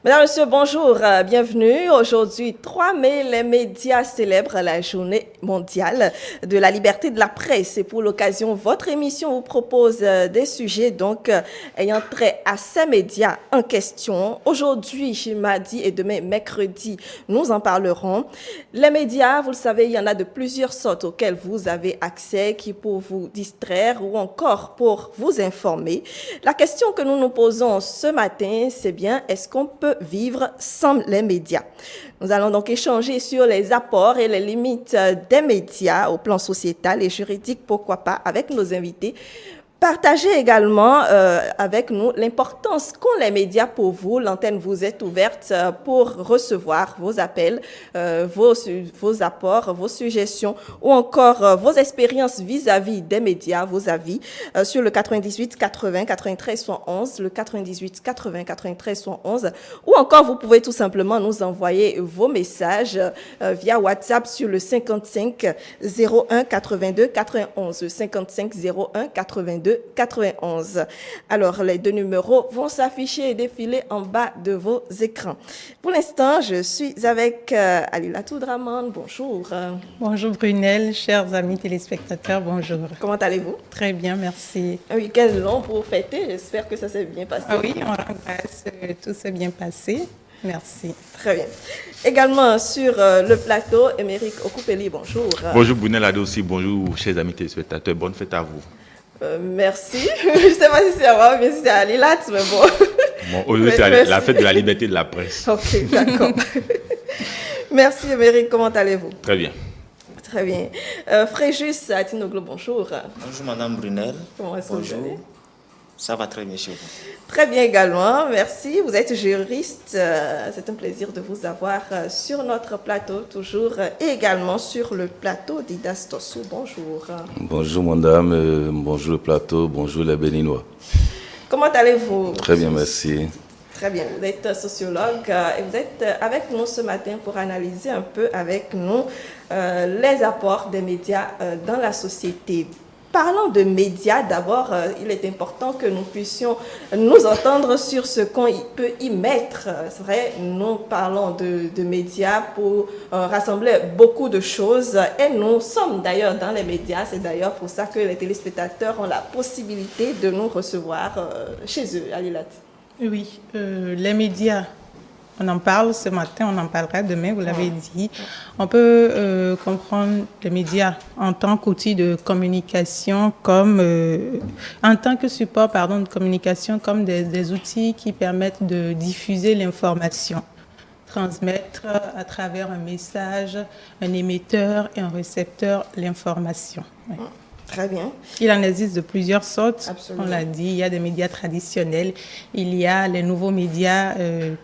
Mesdames, Messieurs, bonjour, bienvenue. Aujourd'hui, 3 mai, les médias célèbrent la journée mondiale de la liberté de la presse. Et pour l'occasion, votre émission vous propose des sujets ayant trait à ces médias en question. Aujourd'hui, mardi et demain, mercredi, nous en parlerons. Les médias, vous le savez, il y en a de plusieurs sortes auxquelles vous avez accès, qui pour vous distraire ou encore pour vous informer. La question que nous nous posons ce matin, c'est bien, est-ce qu'on peut vivre sans les médias? Nous allons donc échanger sur les apports et les limites des médias au plan sociétal et juridique, pourquoi pas, avec nos invités. Partagez également avec nous l'importance qu'ont les médias pour vous. L'antenne vous est ouverte pour recevoir vos appels, vos apports, vos suggestions ou encore vos expériences vis-à-vis des médias, vos avis sur le 98 80 93 111, le 98 80 93 111 ou encore vous pouvez tout simplement nous envoyer vos messages via WhatsApp sur le 55 01 82 91, 55 01 82 91. Alors, les deux numéros vont s'afficher et défiler en bas de vos écrans. Pour l'instant, je suis avec Alilatou Draman. Bonjour. Bonjour Brunel, chers amis téléspectateurs, bonjour. Comment allez-vous? Très bien, merci. Un week-end long pour fêter, j'espère que ça s'est bien passé. Ah oui, on rend grâce, tout s'est bien passé. Merci. Très bien. Également sur le plateau, Émeric Okupeli, bonjour. Bonjour Brunel Ado aussi, bonjour chers amis téléspectateurs, bonne fête à vous. Merci. Je ne sais pas si c'est à moi ou bien si c'est à Alilat, mais bon. Bon, aujourd'hui, c'est la fête de la liberté de la presse. Ok, d'accord. Merci Émeric, comment allez-vous? Très bien. Très bien. Fréjus Atinoglo, bonjour. Bonjour Madame Brunel. Comment est-ce que vous allez? Ça va très bien chez vous. Très bien également, merci. Vous êtes juriste. C'est un plaisir de vous avoir sur notre plateau toujours et également sur le plateau d'Idas Tossou. Bonjour. Bonjour madame, bonjour le plateau, bonjour les Béninois. Comment allez-vous? Très bien, merci. Très bien, vous êtes sociologue et vous êtes avec nous ce matin pour analyser un peu avec nous les apports des médias dans la société. Parlant de médias, d'abord, il est important que nous puissions nous entendre sur ce qu'on peut y mettre. C'est vrai, nous parlons de médias pour rassembler beaucoup de choses et nous sommes d'ailleurs dans les médias. C'est d'ailleurs pour ça que les téléspectateurs ont la possibilité de nous recevoir chez eux. Alilat. Oui, les médias, on en parle ce matin, on en parlera demain, vous l'avez dit. On peut comprendre les médias en tant qu'outil de communication, en tant que support de communication, comme des outils qui permettent de diffuser l'information, transmettre à travers un message, un émetteur et un récepteur l'information. Oui. Très bien. Il en existe de plusieurs sortes. Absolument. On l'a dit, il y a des médias traditionnels, il y a les nouveaux médias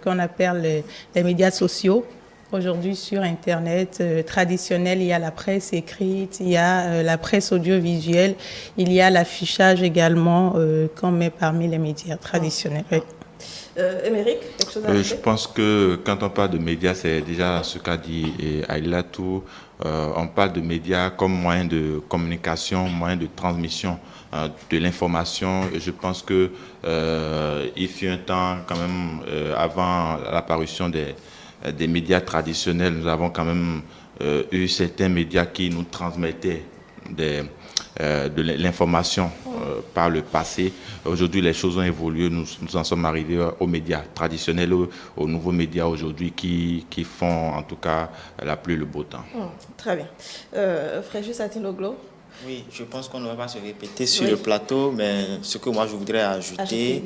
qu'on appelle les médias sociaux. Aujourd'hui sur Internet, traditionnel, il y a la presse écrite, il y a la presse audiovisuelle, il y a l'affichage également qu'on met parmi les médias traditionnels. Oui. Émeric, quelque chose à ajouter? Je pense que quand on parle de médias, c'est déjà ce qu'a dit Alilatou. On parle de médias comme moyen de communication, moyen de transmission de l'information. Je pense que il fut un temps quand même avant l'apparition des médias traditionnels, nous avons quand même eu certains médias qui nous transmettaient de l'information par le passé. Aujourd'hui, les choses ont évolué. Nous en sommes arrivés aux médias traditionnels, aux nouveaux médias aujourd'hui qui font en tout cas la pluie et le beau temps. Très bien. Fréjus Atinoglo. Oui, je pense qu'on ne va pas se répéter sur le plateau, mais ce que moi je voudrais ajouter,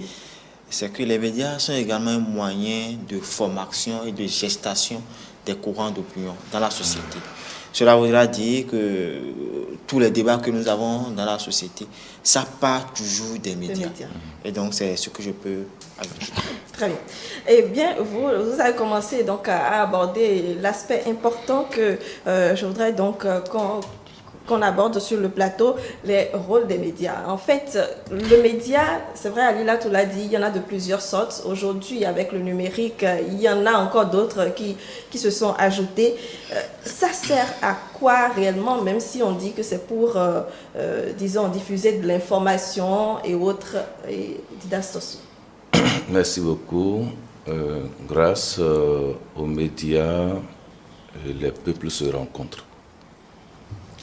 c'est que les médias sont également un moyen de formation et de gestation des courants d'opinion dans la société. Cela voudra dire que tous les débats que nous avons dans la société, ça part toujours des médias. Et donc, c'est ce que je peux ajouter. Très bien. Eh bien, vous avez commencé donc à aborder l'aspect important que je voudrais donc qu'on aborde sur le plateau, les rôles des médias. En fait, le média, c'est vrai, Alila tout l'a dit, il y en a de plusieurs sortes. Aujourd'hui, avec le numérique, il y en a encore d'autres qui se sont ajoutés. Ça sert à quoi réellement, même si on dit que c'est pour, disons, diffuser de l'information et autres. Didas Tossou. Merci beaucoup. Grâce aux médias, les peuples se rencontrent.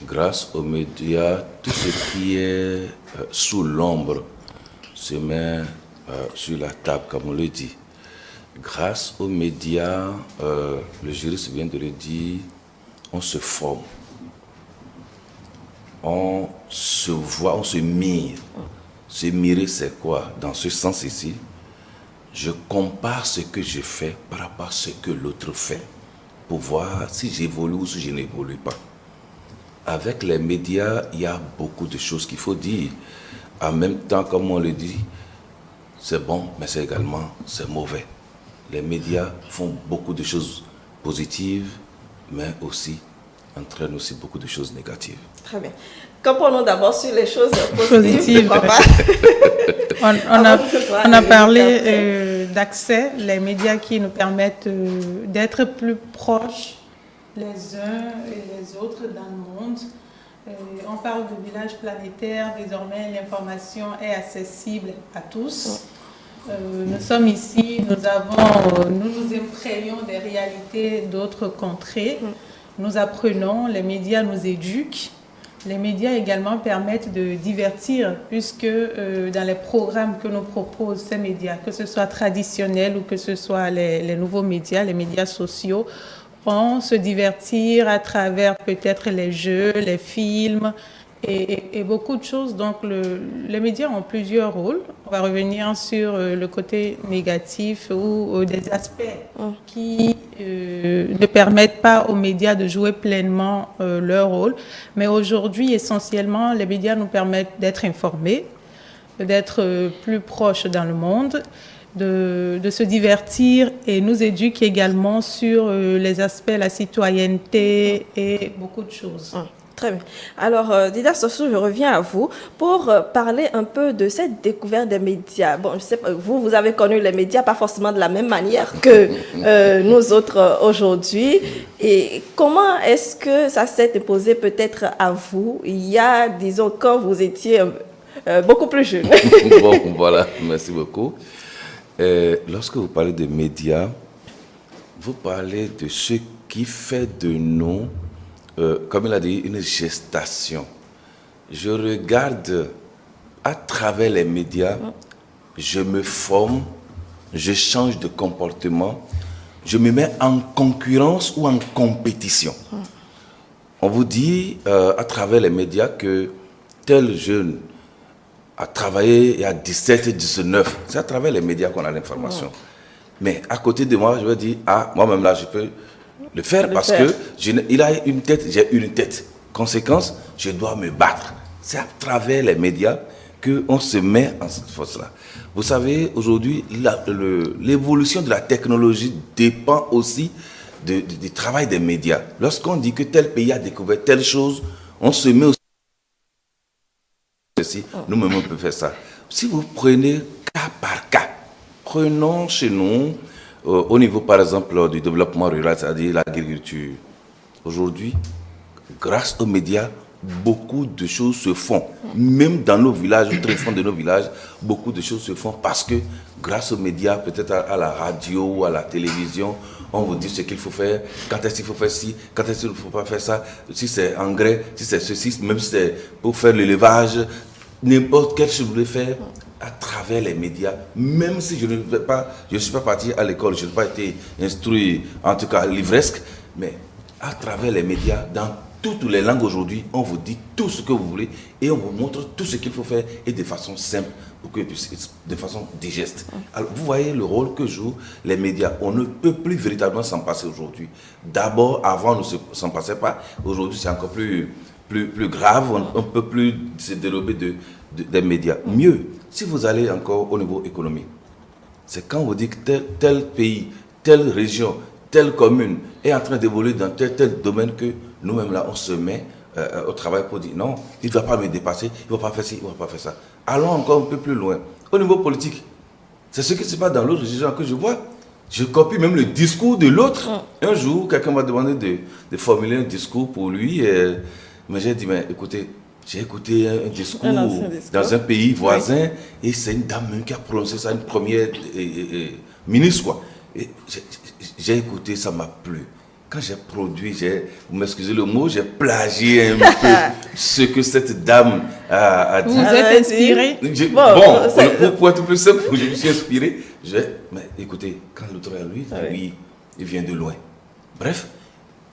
Grâce aux médias, tout ce qui est sous l'ombre se met sur la table, comme on le dit. Grâce aux médias, le juriste vient de le dire, on se forme. On se voit, on se mire. Se mirer, c'est quoi? Dans ce sens ici, je compare ce que je fais par rapport à ce que l'autre fait, pour voir si j'évolue ou si je n'évolue pas. Avec les médias, il y a beaucoup de choses qu'il faut dire. En même temps, comme on le dit, c'est bon, mais c'est mauvais. Les médias font beaucoup de choses positives, mais aussi entraînent aussi beaucoup de choses négatives. Très bien. Comprenons d'abord sur les choses positives. On a parlé d'accès, les médias qui nous permettent d'être plus proches les uns et les autres dans le monde. On parle de village planétaire, désormais l'information est accessible à tous. Nous sommes ici, nous nous imprégnons des réalités d'autres contrées. Nous apprenons, les médias nous éduquent. Les médias également permettent de divertir, puisque dans les programmes que nous proposent ces médias, que ce soit traditionnels ou que ce soit les nouveaux médias, les médias sociaux, on se divertir à travers peut-être les jeux, les films et beaucoup de choses. Donc les médias ont plusieurs rôles. On va revenir sur le côté négatif ou des aspects qui ne permettent pas aux médias de jouer pleinement leur rôle. Mais aujourd'hui, essentiellement, les médias nous permettent d'être informés, d'être plus proches dans le monde, de se divertir et nous éduquent également sur les aspects, la citoyenneté et beaucoup de choses. Très bien. Alors, Dida Sossou, je reviens à vous pour parler un peu de cette découverte des médias. Bon, je sais pas, vous avez connu les médias pas forcément de la même manière que nous autres aujourd'hui. Et comment est-ce que ça s'est imposé peut-être à vous, il y a, disons, quand vous étiez beaucoup plus jeune? Bon, voilà, merci beaucoup. Lorsque vous parlez de médias, vous parlez de ce qui fait de nous, comme il a dit, une gestation. Je regarde à travers les médias, je me forme, je change de comportement, je me mets en concurrence ou en compétition. On vous dit à travers les médias que tel jeune a travaillé il y a 17 et 19. C'est à travers les médias qu'on a l'information. Mais à côté de moi, je vais dire, moi-même là, je peux le faire parce que il a une tête, j'ai une tête. Conséquence, je dois me battre. C'est à travers les médias qu'on se met en cette force-là. Vous savez, aujourd'hui, l'évolution de la technologie dépend aussi du travail des médias. Lorsqu'on dit que tel pays a découvert telle chose, on se met aussi. Nous-mêmes, on peut faire ça. Si vous prenez cas par cas, prenons chez nous, au niveau, par exemple, du développement rural, c'est-à-dire l'agriculture. Aujourd'hui, grâce aux médias, beaucoup de choses se font. Même dans nos villages, au très fond de nos villages, beaucoup de choses se font parce que, grâce aux médias, peut-être à la radio ou à la télévision, on vous dit ce qu'il faut faire, quand est-ce qu'il faut faire ci, quand est-ce qu'il ne faut pas faire ça, si c'est engrais, si c'est ceci, même si c'est pour faire l'élevage, n'importe quelle chose vous voulez faire à travers les médias, même si je ne suis pas parti à l'école, je n'ai pas été instruit, en tout cas livresque, mais à travers les médias, dans toutes les langues aujourd'hui, on vous dit tout ce que vous voulez et on vous montre tout ce qu'il faut faire et de façon simple, de façon digeste. Alors, vous voyez le rôle que jouent les médias. On ne peut plus véritablement s'en passer aujourd'hui. D'abord, avant, on ne s'en passait pas. Aujourd'hui, c'est encore plus grave. On ne peut plus se dérober des médias. Mieux, si vous allez encore au niveau économique, c'est quand vous dites que tel pays, telle région, telle commune est en train d'évoluer dans tel domaine que nous-mêmes là, on se met au travail pour dire non, il ne va pas me dépasser, il ne va pas faire ci, il ne va pas faire ça. Allons encore un peu plus loin. Au niveau politique, c'est ce qui se passe dans l'autre région que je vois. Je copie même le discours de l'autre. Un jour, quelqu'un m'a demandé de formuler un discours pour lui. Mais j'ai dit, mais écoutez, j'ai écouté un discours dans un pays voisin et c'est une dame même qui a prononcé ça, une première ministre, quoi. Et j'ai écouté, ça m'a plu. Quand j'ai produit, vous m'excusez le mot, j'ai plagié un peu ce que cette dame a dit. Vous êtes inspiré? Pour être plus simple, je me suis inspiré. Mais écoutez, quand l'autre est lui, lui, il vient de loin. Bref,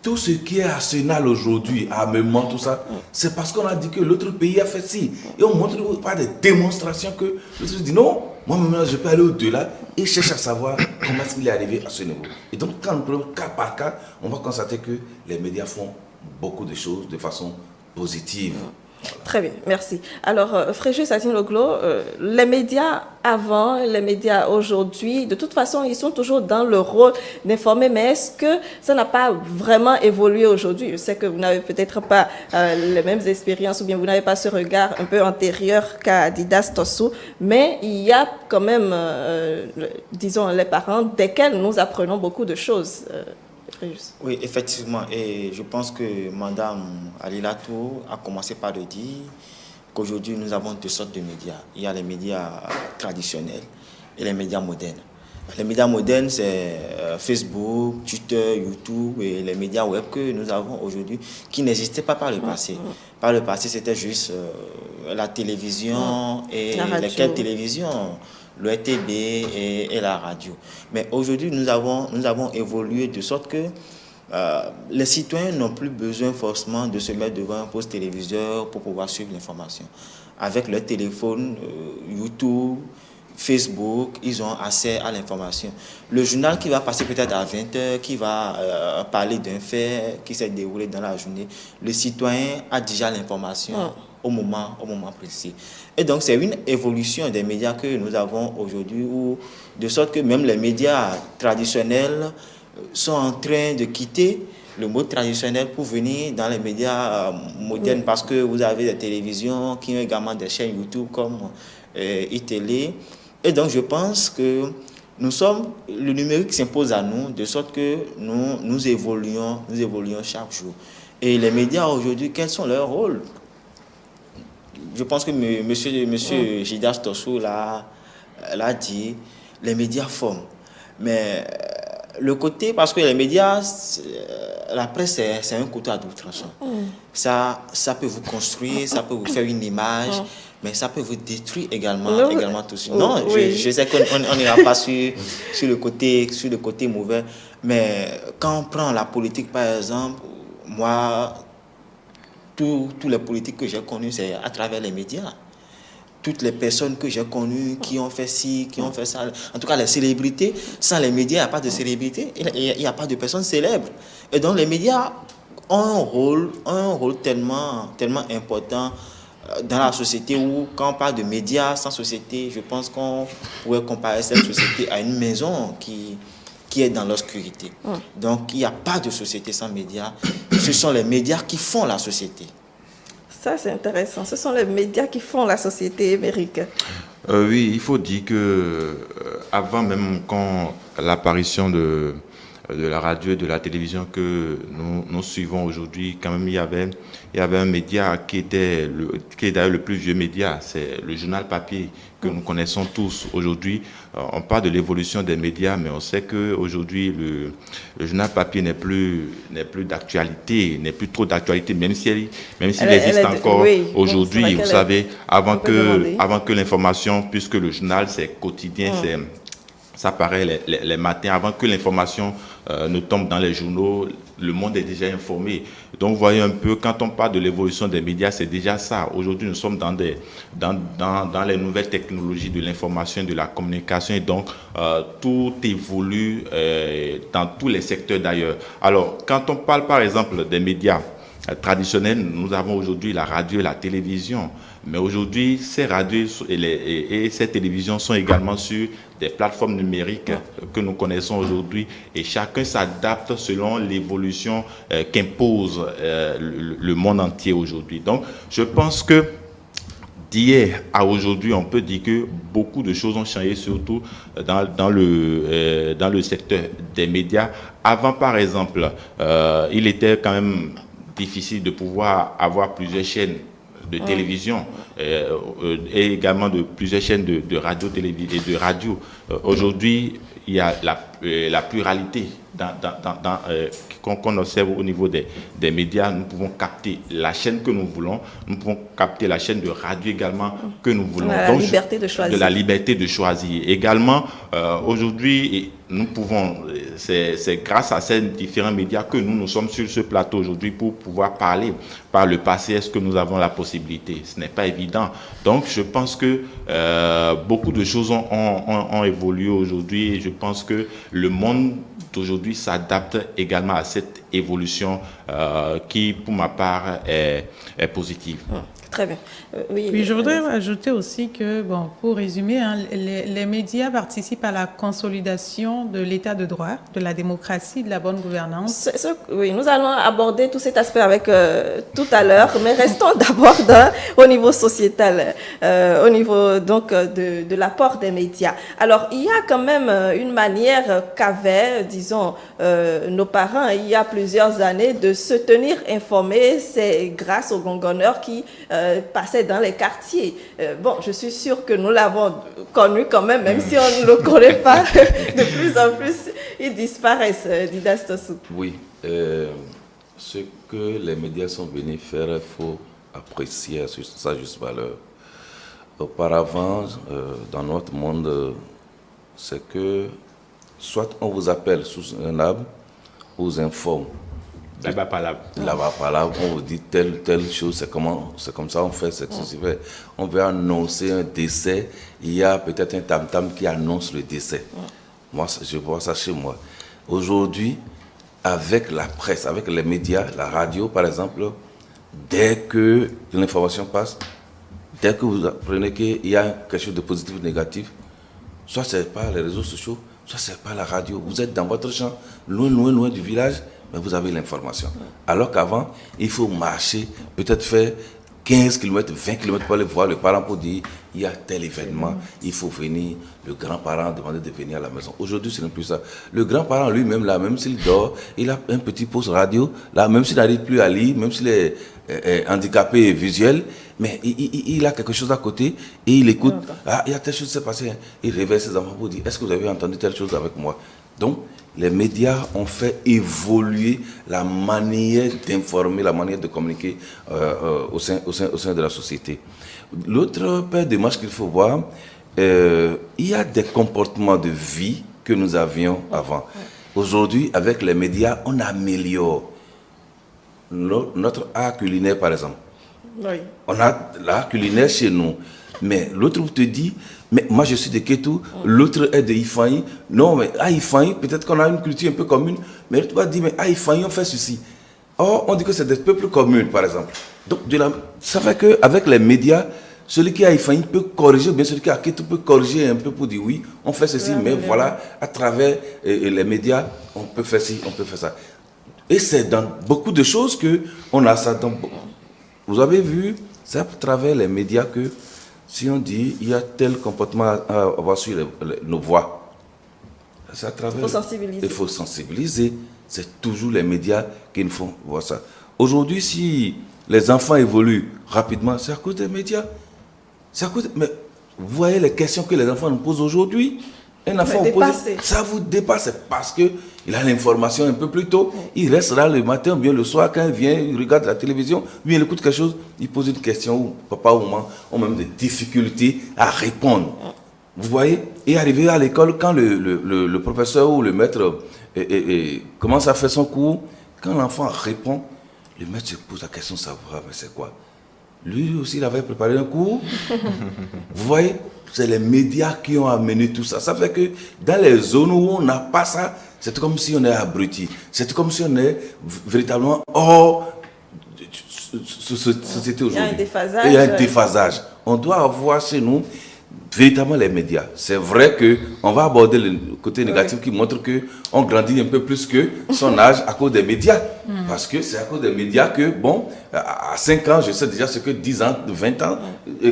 tout ce qui est arsenal aujourd'hui, armement, tout ça, c'est parce qu'on a dit que l'autre pays a fait ci. Et on montre par des démonstrations que l'autre dit non, moi-même, je peux aller au-delà et chercher à savoir comment est-ce qu'il est arrivé à ce niveau. Et donc, quand nous prenons cas par cas, on va constater que les médias font beaucoup de choses de façon positive. Très bien, merci. Alors, Fréjus Satin-Loglo, les médias avant, les médias aujourd'hui, de toute façon, ils sont toujours dans le rôle d'informer, mais est-ce que ça n'a pas vraiment évolué aujourd'hui? Je sais que vous n'avez peut-être pas les mêmes expériences ou bien vous n'avez pas ce regard un peu antérieur qu'à Didas Tossou, mais il y a quand même, disons, les parents desquels nous apprenons beaucoup de choses. Oui, effectivement. Et je pense que Mme Alilatou a commencé par le dire qu'aujourd'hui, nous avons deux sortes de médias. Il y a les médias traditionnels et les médias modernes. Les médias modernes, c'est Facebook, Twitter, YouTube et les médias web que nous avons aujourd'hui qui n'existaient pas par le passé. Par le passé, c'était juste la télévision et lesquelles télévisions, le RTB et la radio. Mais aujourd'hui, nous avons évolué de sorte que les citoyens n'ont plus besoin forcément de se mettre devant un poste téléviseur pour pouvoir suivre l'information. Avec leur téléphone, YouTube, Facebook, ils ont accès à l'information. Le journal qui va passer peut-être à 20h, qui va parler d'un fait qui s'est déroulé dans la journée, le citoyen a déjà l'information au moment précis. Et donc, c'est une évolution des médias que nous avons aujourd'hui, de sorte que même les médias traditionnels sont en train de quitter le mode traditionnel pour venir dans les médias modernes, parce que vous avez des télévisions qui ont également des chaînes YouTube comme iTélé. Et donc, je pense que le numérique s'impose à nous, de sorte que nous évoluons chaque jour. Et les médias aujourd'hui, quels sont leurs rôles? Je pense que monsieur Didas Tossou l'a dit, les médias forment. Mais le côté, parce que les médias, la presse, c'est un couteau à double tranchant. Ça peut vous construire, ça peut vous faire une image, mais ça peut vous détruire également tout de suite. Non, je sais qu'on n'ira pas sur le côté mauvais, mais quand on prend la politique, par exemple, moi, tous les politiques que j'ai connus, c'est à travers les médias. Toutes les personnes que j'ai connues qui ont fait ci, qui ont fait ça, en tout cas les célébrités, sans les médias, il n'y a pas de célébrités, il n'y a pas de personnes célèbres. Et donc les médias ont un rôle tellement important dans la société, où quand on parle de médias sans société, je pense qu'on pourrait comparer cette société à une maison qui est dans l'obscurité. Donc il n'y a pas de société sans médias. Ce sont les médias qui font la société. Ça, c'est intéressant. Ce sont les médias qui font la société, Émeric. Oui, il faut dire que avant même l'apparition de la radio et de la télévision que nous suivons aujourd'hui, quand même, il y avait un média qui est d'ailleurs le plus vieux média, c'est le journal papier que nous connaissons tous aujourd'hui. On parle de l'évolution des médias, mais on sait qu'aujourd'hui, le journal papier n'est plus d'actualité, n'est plus trop d'actualité, même s'il existe encore aujourd'hui. Vous savez, avant que l'information, puisque le journal, c'est quotidien, ça paraît les matins, avant que l'information ne tombe dans les journaux, le monde est déjà informé. Donc, vous voyez un peu, quand on parle de l'évolution des médias, c'est déjà ça. Aujourd'hui, nous sommes dans les nouvelles technologies de l'information et de la communication. Et donc, tout évolue dans tous les secteurs d'ailleurs. Alors, quand on parle, par exemple, des médias traditionnels, nous avons aujourd'hui la radio et la télévision. Mais aujourd'hui, ces radios et ces télévisions sont également sur des plateformes numériques que nous connaissons aujourd'hui, et chacun s'adapte selon l'évolution qu'impose le monde entier aujourd'hui. Donc, je pense que d'hier à aujourd'hui, on peut dire que beaucoup de choses ont changé, surtout dans le secteur des médias. Avant, par exemple, il était quand même difficile de pouvoir avoir plusieurs chaînes de télévision et également de plusieurs chaînes de radio, télévision et de radio. Aujourd'hui, il y a la pluralité qu'on observe au niveau des médias. Nous pouvons capter la chaîne que nous voulons, nous pouvons capter la chaîne de radio également que nous voulons. La liberté de choisir. De la liberté de choisir. Également, aujourd'hui, nous pouvons, c'est grâce à ces différents médias que nous sommes sur ce plateau aujourd'hui pour pouvoir parler. Par le passé, est-ce que nous avons la possibilité? Ce n'est pas évident. Donc, je pense que beaucoup de choses ont évolué aujourd'hui et je pense que le monde d'aujourd'hui s'adapte également à cette évolution qui, pour ma part, est positive. Très bien. Oui, je voudrais ajouter aussi que, bon, pour résumer, hein, les médias participent à la consolidation de l'état de droit, de la démocratie, de la bonne gouvernance. Oui, nous allons aborder tout cet aspect avec tout à l'heure, mais restons d'abord au niveau sociétal, au niveau donc de l'apport des médias. Alors, il y a quand même une manière qu'avaient, disons, nos parents, il y a plusieurs années, de se tenir informés. C'est grâce aux gongonneurs qui passaient dans les quartiers. Bon, je suis sûre que nous l'avons connu quand même si on ne le connaît pas. De plus en plus, ils disparaissent, Didas Tossou. Oui, ce que les médias sont venus faire, il faut apprécier à sa juste valeur. Auparavant, dans notre monde, c'est que soit on vous appelle sous un arbre, on vous informe. Là-bas, pas là. Là-bas, pas là, on vous dit telle chose, c'est comme ça on fait, c'est ce qu'on fait. On veut annoncer un décès, il y a peut-être un tam-tam qui annonce le décès. Moi, je vois ça chez moi. Aujourd'hui, avec la presse, avec les médias, la radio par exemple, dès que l'information passe, dès que vous apprenez qu'il y a quelque chose de positif ou de négatif, soit c'est par les réseaux sociaux, soit c'est par la radio. Vous êtes dans votre champ, loin du village, mais vous avez l'information. Alors qu'avant, il faut marcher, peut-être faire 15 km, 20 km pour aller voir le parent pour dire il y a tel événement, il faut venir, le grand-parent demander de venir à la maison. Aujourd'hui, ce n'est plus ça. Le grand-parent lui-même, là, même s'il dort, il a un petit poste radio, là, même s'il n'arrive plus à lire, même s'il est handicapé visuel, mais il a quelque chose à côté et il écoute. Ah, il y a telle chose qui s'est passée. Il réveille ses enfants pour dire est-ce que vous avez entendu telle chose avec moi? Donc, les médias ont fait évoluer la manière d'informer, la manière de communiquer au sein de la société. L'autre paire de manches qu'il faut voir, il y a des comportements de vie que nous avions avant. Aujourd'hui, avec les médias, on améliore notre art culinaire, par exemple. Oui. On a l'art culinaire chez nous. Mais l'autre te dit, mais moi je suis de Kétou, l'autre est de Ifaï. Non, mais à Ifaï, peut-être qu'on a une culture un peu commune, mais l'autre va dire, mais à Ifaï, on fait ceci. Or, on dit que c'est des peuples communs, par exemple. Donc, ça fait qu'avec les médias, celui qui a Ifaï peut corriger, ou bien celui qui a Kétou peut corriger un peu pour dire oui, on fait ceci, mais voilà, à travers les médias, on peut faire ci, on peut faire ça. Et c'est dans beaucoup de choses qu'on a ça. Vous avez vu, c'est à travers les médias que si on dit il y a tel comportement à avoir sur nos voix, c'est à travers. Il faut sensibiliser. Il faut sensibiliser. C'est toujours les médias qui nous font voir ça. Aujourd'hui, si les enfants évoluent rapidement, c'est à cause des médias. Mais vous voyez les questions que les enfants nous posent aujourd'hui. Un enfant ça vous dépasse parce qu'il a l'information un peu plus tôt. Il reste là le matin ou bien le soir quand il vient, il regarde la télévision, lui il écoute quelque chose, il pose une question où papa ou maman ont même des difficultés à répondre. Vous voyez? Et arrivé à l'école, quand le professeur ou le maître commence à faire son cours, quand l'enfant répond, le maître se pose la question de savoir mais c'est quoi? Lui aussi, il avait préparé un cours. Vous voyez? C'est les médias qui ont amené tout ça. Ça fait que dans les zones où on n'a pas ça, c'est comme si on est abruti. C'est comme si on est véritablement hors de société aujourd'hui. Il y a un déphasage. On doit avoir chez nous véritablement les médias. C'est vrai qu'on va aborder le côté négatif qui montre qu'on grandit un peu plus que son âge à cause des médias. Parce que c'est à cause des médias que, bon, à 5 ans, je sais déjà ce que 10 ans, 20 ans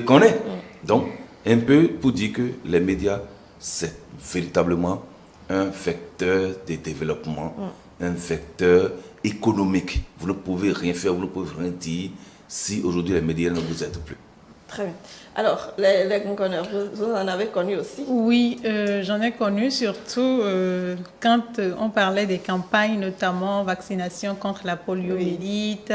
connaît. Donc, un peu pour dire que les médias, c'est véritablement un vecteur de développement, un vecteur économique. Vous ne pouvez rien faire, vous ne pouvez rien dire si aujourd'hui les médias ne vous aident plus. Très bien. Alors, les gongonneurs, vous en avez connu aussi? Oui, j'en ai connu surtout quand on parlait des campagnes, notamment vaccination contre la poliomyélite,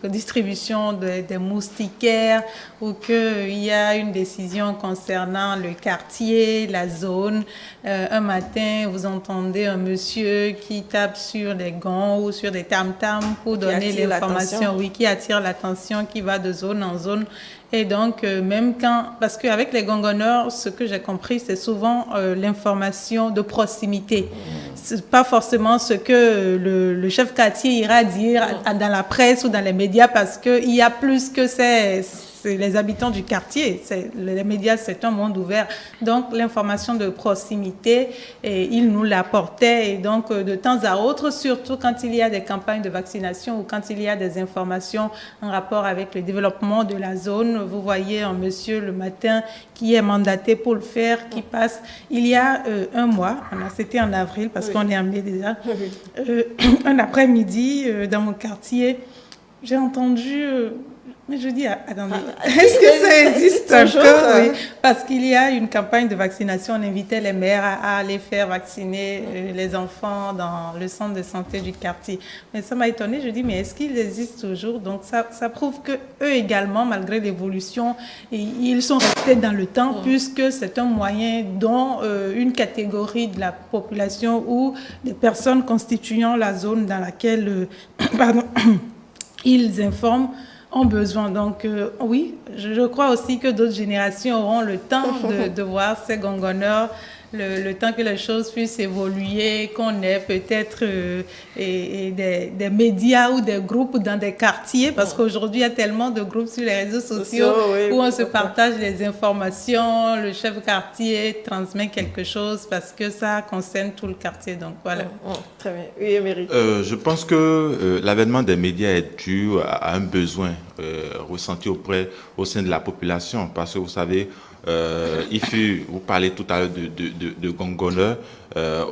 distribution des moustiquaires, ou qu'il y a une décision concernant le quartier, la zone. Un matin, vous entendez un monsieur qui tape sur des gants ou sur des tam-tams pour donner l'information, oui, qui attire l'attention, qui va de zone en zone. Et donc, même quand... Parce qu'avec les gongonneurs, ce que j'ai compris, c'est souvent l'information de proximité. C'est pas forcément ce que le chef quartier ira dire dans la presse ou dans les médias, parce qu'il y a plus que c'est les habitants du quartier. Les médias, c'est un monde ouvert. Donc, l'information de proximité, il nous l'apportait. Et donc, de temps à autre, surtout quand il y a des campagnes de vaccination ou quand il y a des informations en rapport avec le développement de la zone, vous voyez un monsieur le matin qui est mandaté pour le faire, qui passe. Il y a un mois, c'était en avril, parce qu'on est en mai déjà, un après-midi, dans mon quartier, j'ai entendu... mais je dis, attendez, est-ce que ça existe encore? Oui, parce qu'il y a une campagne de vaccination, on invitait les mères à aller faire vacciner les enfants dans le centre de santé du quartier. Mais ça m'a étonnée, je dis, mais est-ce qu'ils existent toujours? Donc ça prouve qu'eux également, malgré l'évolution, ils sont restés dans le temps, puisque c'est un moyen dont une catégorie de la population ou des personnes constituant la zone dans laquelle ils informent ont besoin. Donc, oui, je crois aussi que d'autres générations auront le temps de voir ces gongonneurs, le temps que les choses puissent évoluer, qu'on ait peut-être des médias ou des groupes dans des quartiers, parce qu'aujourd'hui, il y a tellement de groupes sur les réseaux sociaux où on se partage les informations, le chef quartier transmet quelque chose parce que ça concerne tout le quartier. Donc, voilà. Très bien. Oui, Émeric. Je pense que l'avènement des médias est dû à un besoin ressenti au sein de la population, parce que vous savez, vous parlez tout à l'heure de gongonneurs.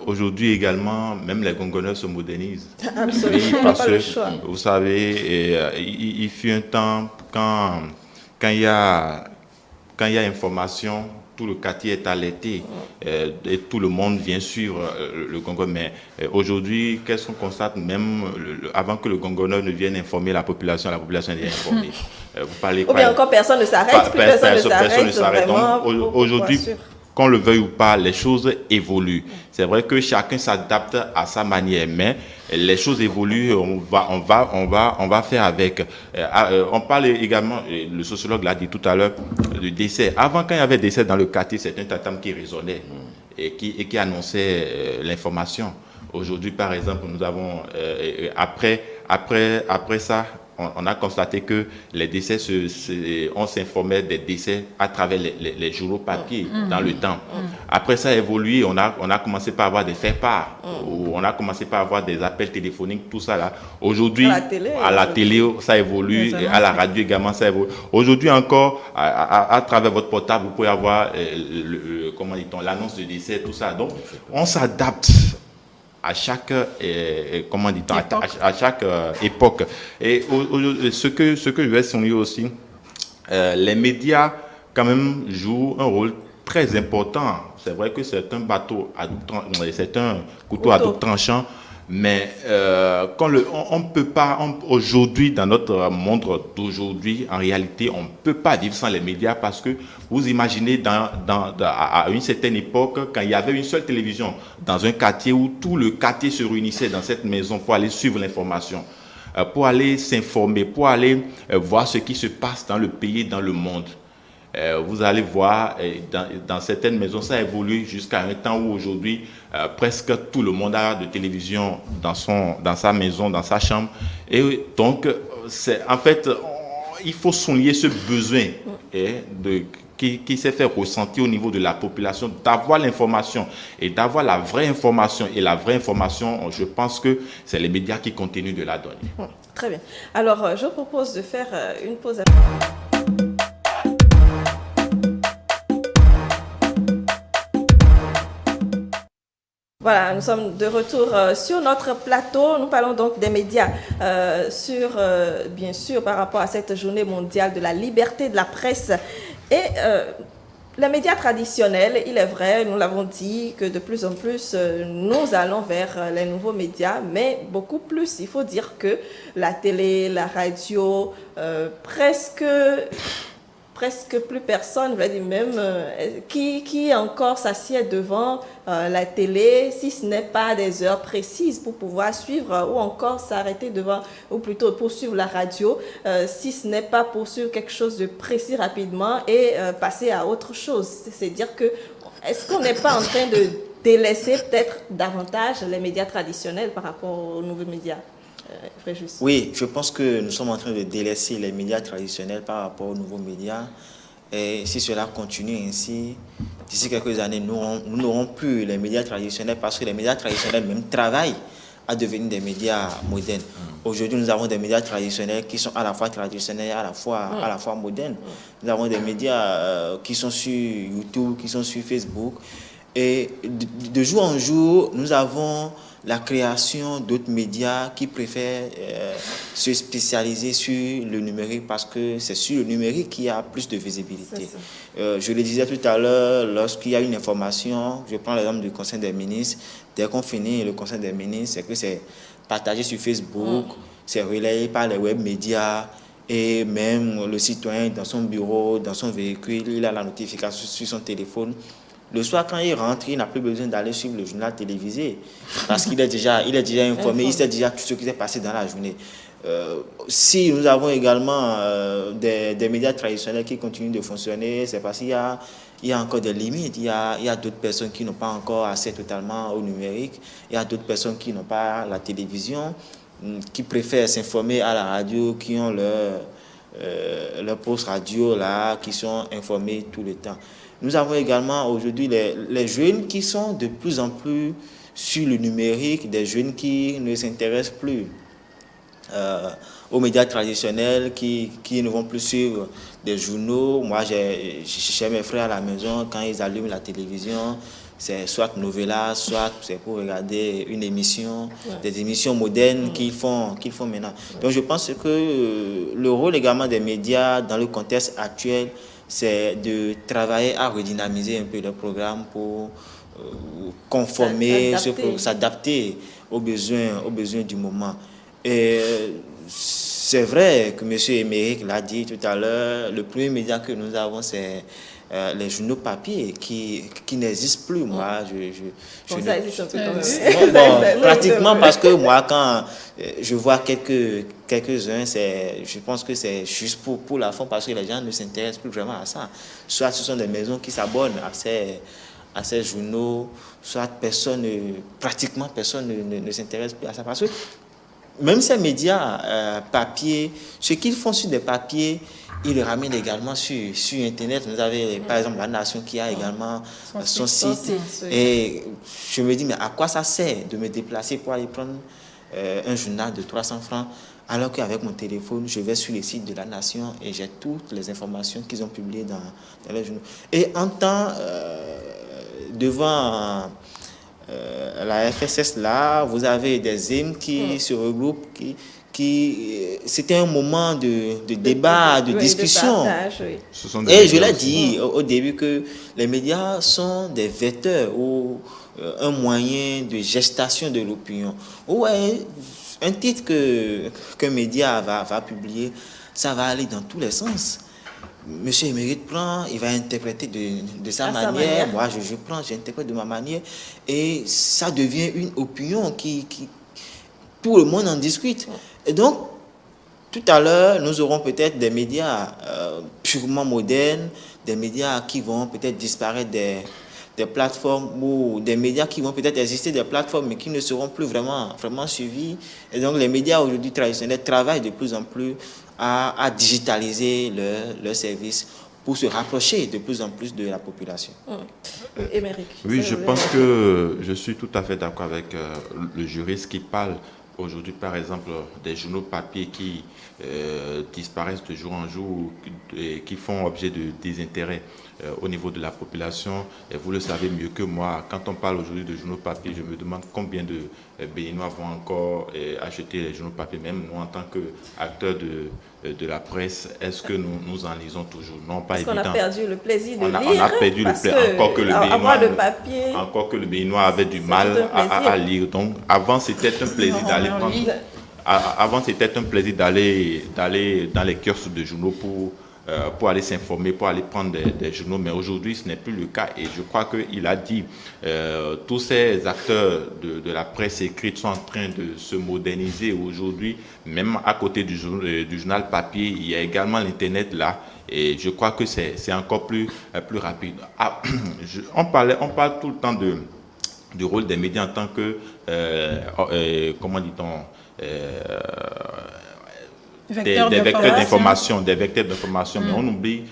Aujourd'hui également, même les gongonneurs se modernisent. Absolument, Oui, parce pas le que, choix. vous savez, il fut un temps quand il y a information, tout le quartier est alerté et tout le monde vient suivre le gongonneur. Mais aujourd'hui, qu'est-ce qu'on constate? Même avant que le gongonneur ne vienne informer la population est déjà informée. Vous parlez Ou bien encore personne ne s'arrête, personne ne s'arrête. Donc aujourd'hui, qu'on le veuille ou pas, les choses évoluent. C'est vrai que chacun s'adapte à sa manière, mais les choses évoluent, on va faire avec. On parle également, le sociologue l'a dit tout à l'heure, du décès. Avant, quand il y avait décès dans le quartier, c'était un tatam qui résonnait et qui annonçait l'information. Aujourd'hui, par exemple, nous avons, après ça, on a constaté que les décès, on s'informait des décès à travers les journaux papier dans le temps. Après ça a évolué, on a commencé par avoir des faits-part, on a commencé par avoir des appels téléphoniques, tout ça là. Aujourd'hui, à la télé, ça évolue, et à la radio également, ça évolue. Aujourd'hui encore, à travers votre portable, vous pouvez avoir l'annonce de décès, tout ça. Donc, on s'adapte à chaque à chaque époque. Et ce que je vais souligner aussi, les médias quand même jouent un rôle très important. C'est vrai que c'est un bateau à double c'est un couteau à double tranchant, mais on peut pas aujourd'hui, dans notre monde d'aujourd'hui, en réalité, on peut pas vivre sans les médias, parce que vous imaginez à une certaine époque, quand il y avait une seule télévision dans un quartier, où tout le quartier se réunissait dans cette maison pour aller suivre l'information, pour aller s'informer, pour aller voir ce qui se passe dans le pays, dans le monde. Vous allez voir, dans certaines maisons, ça a évolué jusqu'à un temps où aujourd'hui, presque tout le monde a de télévision dans sa maison, dans sa chambre. Et donc, en fait, il faut souligner ce besoin qui s'est fait ressentir au niveau de la population, d'avoir l'information et d'avoir la vraie information. Et la vraie information, je pense que c'est les médias qui continuent de la donner. Très bien. Alors, je propose de faire une pause. Voilà, nous sommes de retour sur notre plateau. Nous parlons donc des médias, bien sûr, par rapport à cette journée mondiale de la liberté de la presse. Et les médias traditionnels, il est vrai, nous l'avons dit, que de plus en plus, nous allons vers les nouveaux médias, mais beaucoup plus. Il faut dire que la télé, la radio, presque plus personne, je vais dire même, qui encore s'assied devant la télé, si ce n'est pas des heures précises pour pouvoir suivre, ou encore s'arrêter devant, ou plutôt poursuivre la radio, si ce n'est pas poursuivre quelque chose de précis rapidement et passer à autre chose. C'est dire que, est-ce qu'on n'est pas en train de délaisser peut-être davantage les médias traditionnels par rapport aux nouveaux médias? Oui, je pense que nous sommes en train de délaisser les médias traditionnels par rapport aux nouveaux médias. Et si cela continue ainsi, d'ici quelques années, nous n'aurons plus les médias traditionnels parce que les médias traditionnels même travaillent à devenir des médias modernes. Aujourd'hui, nous avons des médias traditionnels qui sont à la fois traditionnels et à la fois modernes. Nous avons des médias qui sont sur YouTube, qui sont sur Facebook. Et de jour en jour, nous avons la création d'autres médias qui préfèrent se spécialiser sur le numérique parce que c'est sur le numérique qu'il y a plus de visibilité. Je le disais tout à l'heure, lorsqu'il y a une information, je prends l'exemple du Conseil des ministres, dès qu'on finit le Conseil des ministres, c'est que c'est partagé sur Facebook, c'est relayé par les web médias et même le citoyen dans son bureau, dans son véhicule, il a la notification sur son téléphone. Le soir, quand il rentre, il n'a plus besoin d'aller suivre le journal télévisé parce qu'il est déjà informé, il sait déjà tout ce qui s'est passé dans la journée. Si nous avons également des médias traditionnels qui continuent de fonctionner, c'est parce qu'il y a encore des limites. Il y a d'autres personnes qui n'ont pas encore accès totalement au numérique. Il y a d'autres personnes qui n'ont pas la télévision, qui préfèrent s'informer à la radio, qui ont leur poste radio là, qui sont informés tout le temps. Nous avons également aujourd'hui les jeunes qui sont de plus en plus sur le numérique, des jeunes qui ne s'intéressent plus aux médias traditionnels, qui ne vont plus suivre des journaux. Moi, j'ai mes frères à la maison, quand ils allument la télévision, c'est soit Novella, soit c'est pour regarder une émission, des émissions modernes qu'ils font maintenant. Donc je pense que le rôle également des médias dans le contexte actuel, c'est de travailler à redynamiser un peu le programme pour conformer, s'adapter aux besoins du moment. Et c'est vrai que M. Émeric l'a dit tout à l'heure, le premier média que nous avons, c'est les journaux papier qui n'existent plus. Moi, ça existe un peu quand même. Pratiquement parce que moi, quand je vois quelques-uns, je pense que c'est juste pour la fin parce que les gens ne s'intéressent plus vraiment à ça. Soit ce sont des maisons qui s'abonnent à ces journaux, soit pratiquement personne ne s'intéresse plus à ça. Parce que même ces médias papier, ce qu'ils font sur des papiers, ils le ramènent également sur Internet. Vous avez, par exemple, La Nation qui a également son site. Et je me dis, mais à quoi ça sert de me déplacer pour aller prendre un journal de 300 francs alors qu'avec mon téléphone, je vais sur le site de La Nation et j'ai toutes les informations qu'ils ont publiées dans les journaux. Et en temps, devant la FSS là, vous avez des hymnes qui se regroupent, c'était un moment de débat, de discussion. Partage, oui. Et je l'ai dit au début que les médias sont des vecteurs ou un moyen de gestation de l'opinion. Ouais, un titre qu'un média va publier, ça va aller dans tous les sens. Monsieur Émeric prend, il va interpréter de sa manière. Moi, je prends, j'interprète de ma manière. Et ça devient une opinion qui tout le monde en discute. Et donc, tout à l'heure, nous aurons peut-être des médias purement modernes, des médias qui vont peut-être disparaître des plateformes ou des médias qui vont peut-être exister des plateformes mais qui ne seront plus vraiment suivis. Et donc, les médias aujourd'hui traditionnels travaillent de plus en plus à digitaliser leurs services pour se rapprocher de plus en plus de la population. Émeric. Oui, je pense que je suis tout à fait d'accord avec le juriste qui parle aujourd'hui, par exemple, des journaux papier qui disparaissent de jour en jour et qui font objet de désintérêt. au niveau de la population. Et vous le savez mieux que moi, quand on parle aujourd'hui de journaux papier, je me demande combien de Béninois vont encore acheter les journaux papier, même nous en tant qu'acteurs de la presse, est-ce que nous en lisons toujours? Non, pas évident. Parce qu'on a perdu le plaisir de lire. On a perdu le plaisir, encore que le Béninois avait du mal à lire. Donc, avant, c'était un plaisir d'aller prendre... Avant, c'était un plaisir d'aller dans les kiosques de journaux pour aller s'informer, pour aller prendre des journaux. Mais aujourd'hui, ce n'est plus le cas. Et je crois qu'il a dit, tous ces acteurs de la presse écrite sont en train de se moderniser aujourd'hui. Même à côté du journal papier, il y a également l'Internet là. Et je crois que c'est encore plus rapide. On parle tout le temps du rôle des médias en tant que, comment dit-on, des vecteurs d'information, mais on oublie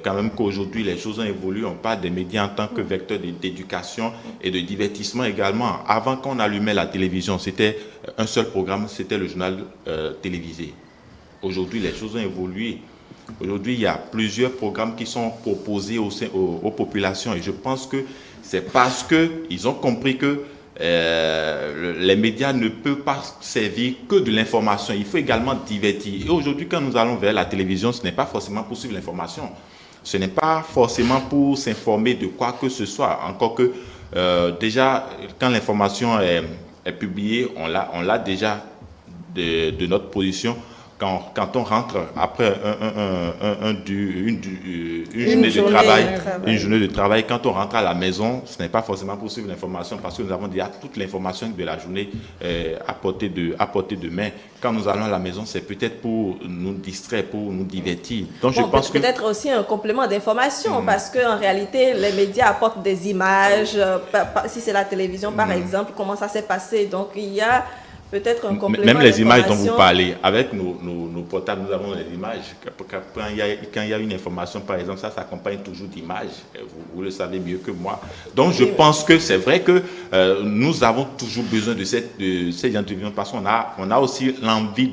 quand même qu'aujourd'hui les choses ont évolué. On parle des médias en tant que vecteurs d'éducation et de divertissement également. Avant, quand on allumait la télévision, c'était un seul programme, c'était le journal télévisé. Aujourd'hui, les choses ont évolué. Aujourd'hui, il y a plusieurs programmes qui sont proposés aux populations, et je pense que c'est parce qu'ils ont compris que les médias ne peuvent pas servir que de l'information. Il faut également divertir. Et aujourd'hui, quand nous allons vers la télévision, ce n'est pas forcément pour suivre l'information. Ce n'est pas forcément pour s'informer de quoi que ce soit. Encore que, déjà, quand l'information est publiée, on l'a déjà de notre position. Quand on rentre après une journée de travail, quand on rentre à la maison, ce n'est pas forcément pour suivre l'information, parce que nous avons déjà toute l'information de la journée à portée de main. Quand nous allons à la maison, c'est peut-être pour nous distraire, pour nous divertir. Donc je pense que peut-être aussi un complément d'information, parce qu'en réalité, les médias apportent des images. Si c'est la télévision, par exemple, comment ça s'est passé. Donc il y a peut-être un complément. Même les images dont vous parlez, avec nos portables, nous avons les images. Quand il y a une information, par exemple, ça s'accompagne toujours d'images. Vous le savez mieux que moi. Donc, je pense que c'est vrai que nous avons toujours besoin de ces interviews, parce qu'on a aussi l'envie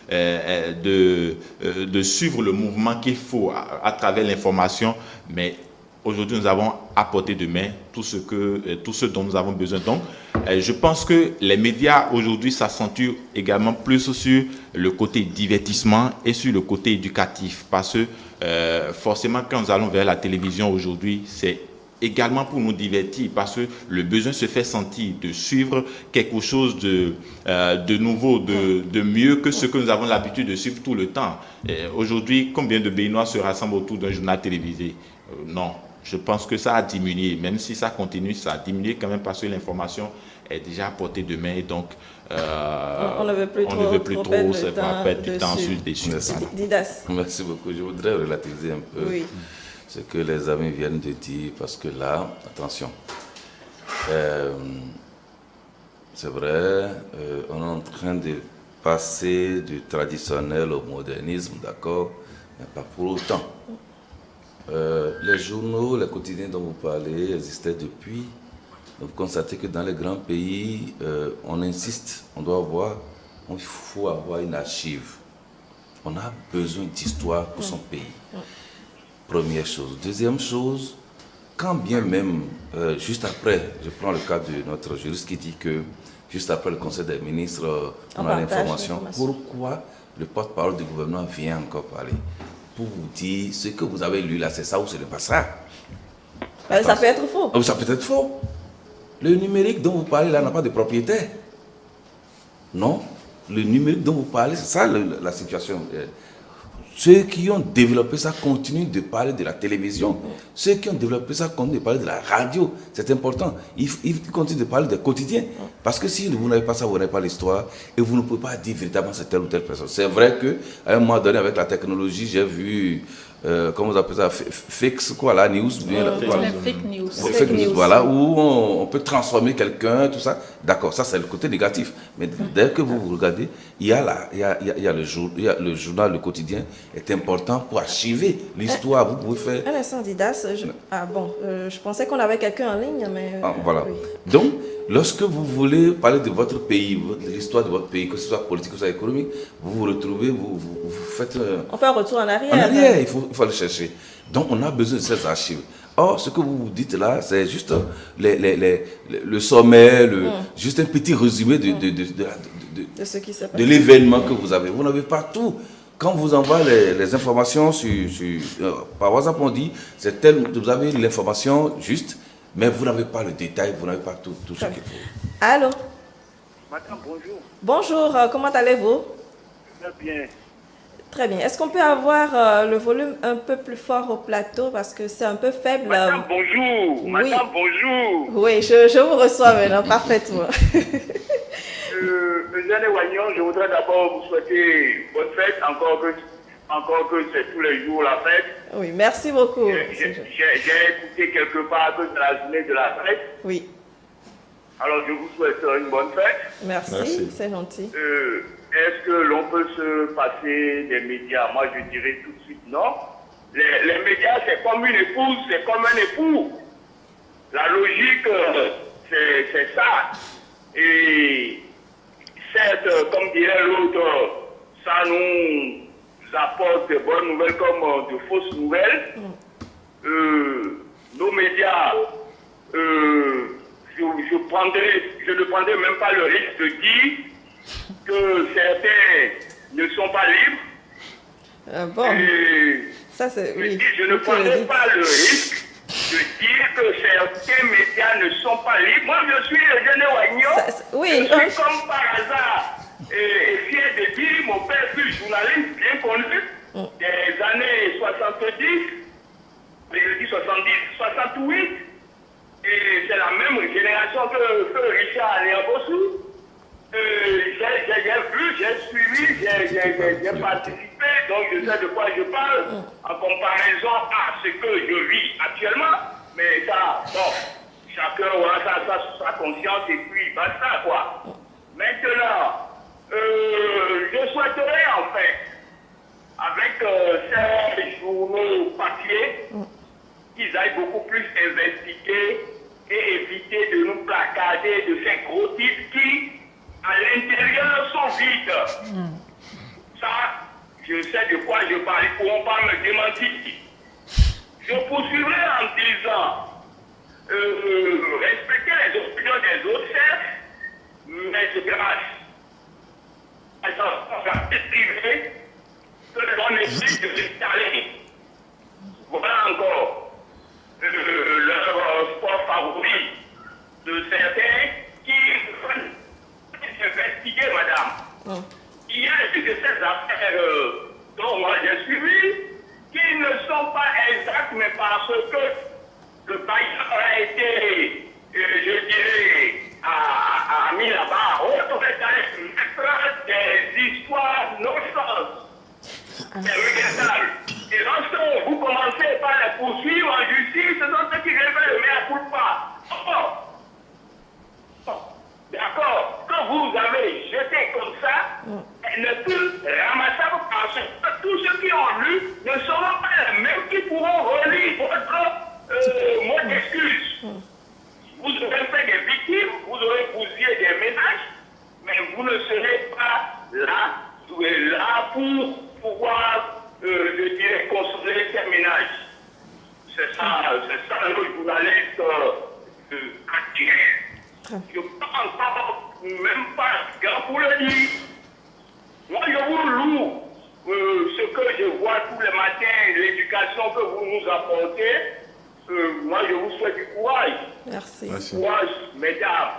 de suivre le mouvement qu'il faut à travers l'information. Mais aujourd'hui, nous avons à portée de main tout ce dont nous avons besoin. Donc, je pense que les médias aujourd'hui s'accentuent également plus sur le côté divertissement et sur le côté éducatif. Parce que forcément, quand nous allons vers la télévision aujourd'hui, c'est également pour nous divertir, parce que le besoin se fait sentir de suivre quelque chose de nouveau, de mieux que ce que nous avons l'habitude de suivre tout le temps. Aujourd'hui, combien de Béninois se rassemblent autour d'un journal télévisé? Non. Je pense que ça a diminué, même si ça continue, ça a diminué quand même, parce que l'information est déjà à portée de main, et donc on ne veut plus trop perdre du temps sur des sujets. Didas. Merci beaucoup. Je voudrais relativiser un peu ce que les amis viennent de dire, parce que là, attention, c'est vrai, on est en train de passer du traditionnel au modernisme, d'accord, mais pas pour autant. Les journaux, les quotidiens dont vous parlez existaient depuis. Vous constatez que dans les grands pays, on insiste, il faut avoir une archive. On a besoin d'histoire pour son pays. Première chose. Deuxième chose, quand bien même, juste après, je prends le cas de notre juriste qui dit que juste après le Conseil des ministres, on a l'information. Pourquoi le porte-parole du gouvernement vient encore parler? Pour vous dire, ce que vous avez lu là, c'est ça ou ce n'est pas ça? Ça peut être faux. Ça peut être faux. Le numérique dont vous parlez là n'a pas de propriétaire. Non, le numérique dont vous parlez, c'est ça la situation. Ceux qui ont développé ça continuent de parler de la télévision. Ceux qui ont développé ça continuent de parler de la radio. C'est important. Ils continuent de parler des quotidiens. Parce que si vous n'avez pas ça, vous n'avez pas l'histoire. Et vous ne pouvez pas dire véritablement c'est telle ou telle personne. C'est vrai qu'à un moment donné, avec la technologie, j'ai vu, comment vous appelez ça, la news. Fake news. Fake news, voilà, où on peut transformer quelqu'un, tout ça. D'accord, ça c'est le côté négatif. Mais dès que vous regardez, il y a le journal, le quotidien est important pour archiver l'histoire. Vous pouvez faire... Un instant, Didas. Je pensais qu'on avait quelqu'un en ligne, mais... voilà. Oui. Donc, Lorsque vous voulez parler de votre pays, de l'histoire de votre pays, que ce soit politique, que ce soit économique, vous vous retrouvez, vous faites... On fait un retour en arrière. En arrière, il faut aller chercher. Donc, on a besoin de ces archives. Or, ce que vous dites là, c'est juste le sommet, juste un petit résumé de ce qui s'est passé. De l'événement que vous avez. Vous n'avez pas tout. Quand vous envoyez les informations par WhatsApp, on dit, vous avez l'information juste, mais vous n'avez pas le détail, vous n'avez pas tout ce qu'il faut. Allô? Madame, bonjour. Bonjour, comment allez-vous? Très bien. Très bien. Est-ce qu'on peut avoir le volume un peu plus fort au plateau parce que c'est un peu faible? Madame, bonjour. Oui. Madame, bonjour. Oui, je vous reçois maintenant parfaitement. Eugène Wagnon, je voudrais d'abord vous souhaiter bonne fête, encore que c'est tous les jours la fête. Oui, merci beaucoup. J'ai écouté quelque part que c'est la journée de la fête. Oui. Alors je vous souhaite une bonne fête. Merci. C'est gentil. Est-ce que l'on peut se passer des médias? Moi je dirais tout de suite non. Les médias c'est comme une épouse, c'est comme un époux. La logique c'est ça. Et certes, comme dirait l'autre, ça nous apporte de bonnes nouvelles comme de fausses nouvelles. Nos médias, je ne prendrai même pas le risque de dire que certains ne sont pas libres. Bon, et ça c'est... Oui. Je ne prendrai pas le risque de dire que certains médias ne sont pas libres. Moi, je suis Eugène Wagnon. Oui. Je suis comme par hasard et fier de dire, mon père fut journaliste bien connu des années 70, je dis 70, 68. Et c'est la même génération que Richard Léobossou. J'ai vu, j'ai suivi, j'ai participé, donc je sais de quoi je parle en comparaison à ce que je vis actuellement. Mais ça, bon, chacun aura sa conscience et puis basta quoi. Maintenant, je souhaiterais en fait, avec ces journaux papier, qu'ils aillent beaucoup plus investiguer et éviter de nous placarder de ces gros titres qui, à l'intérieur, sont vides. Ça, je sais de quoi je parle, ils ne pourront pas me démentir. Je poursuivrai en disant, respecter les opinions des autres, certes, mais c'est grâce à la privée que l'on évite de s'installer. Voilà encore leur sport favori de certains qui investiguer, madame. Il y a eu de ces affaires dont moi j'ai suivi qui ne sont pas exactes, mais parce que le pays a été, je dirais, à mis là-bas, on aurait allé mettre des histoires non-sens. C'est regrettable. Et lorsque vous commencez par les poursuivre en justice, ce sont ceux qui viennent faire le mea culpa. D'accord, quand vous avez jeté comme ça, elle n'est plus ramassable parce que tous ceux qui ont lu ne seront pas les mêmes qui pourront relire votre mot d'excuse. Vous aurez fait des victimes, vous aurez bousillé des ménages, mais vous ne serez pas là pour pouvoir, je dirais, consoler ces ménages. C'est ça le journaliste actuel. Je ne pense pas, même pas grand pour le dire. Moi, je vous loue ce que je vois tous les matins, l'éducation que vous nous apportez. Moi, je vous souhaite du courage. Merci. Courage, mesdames,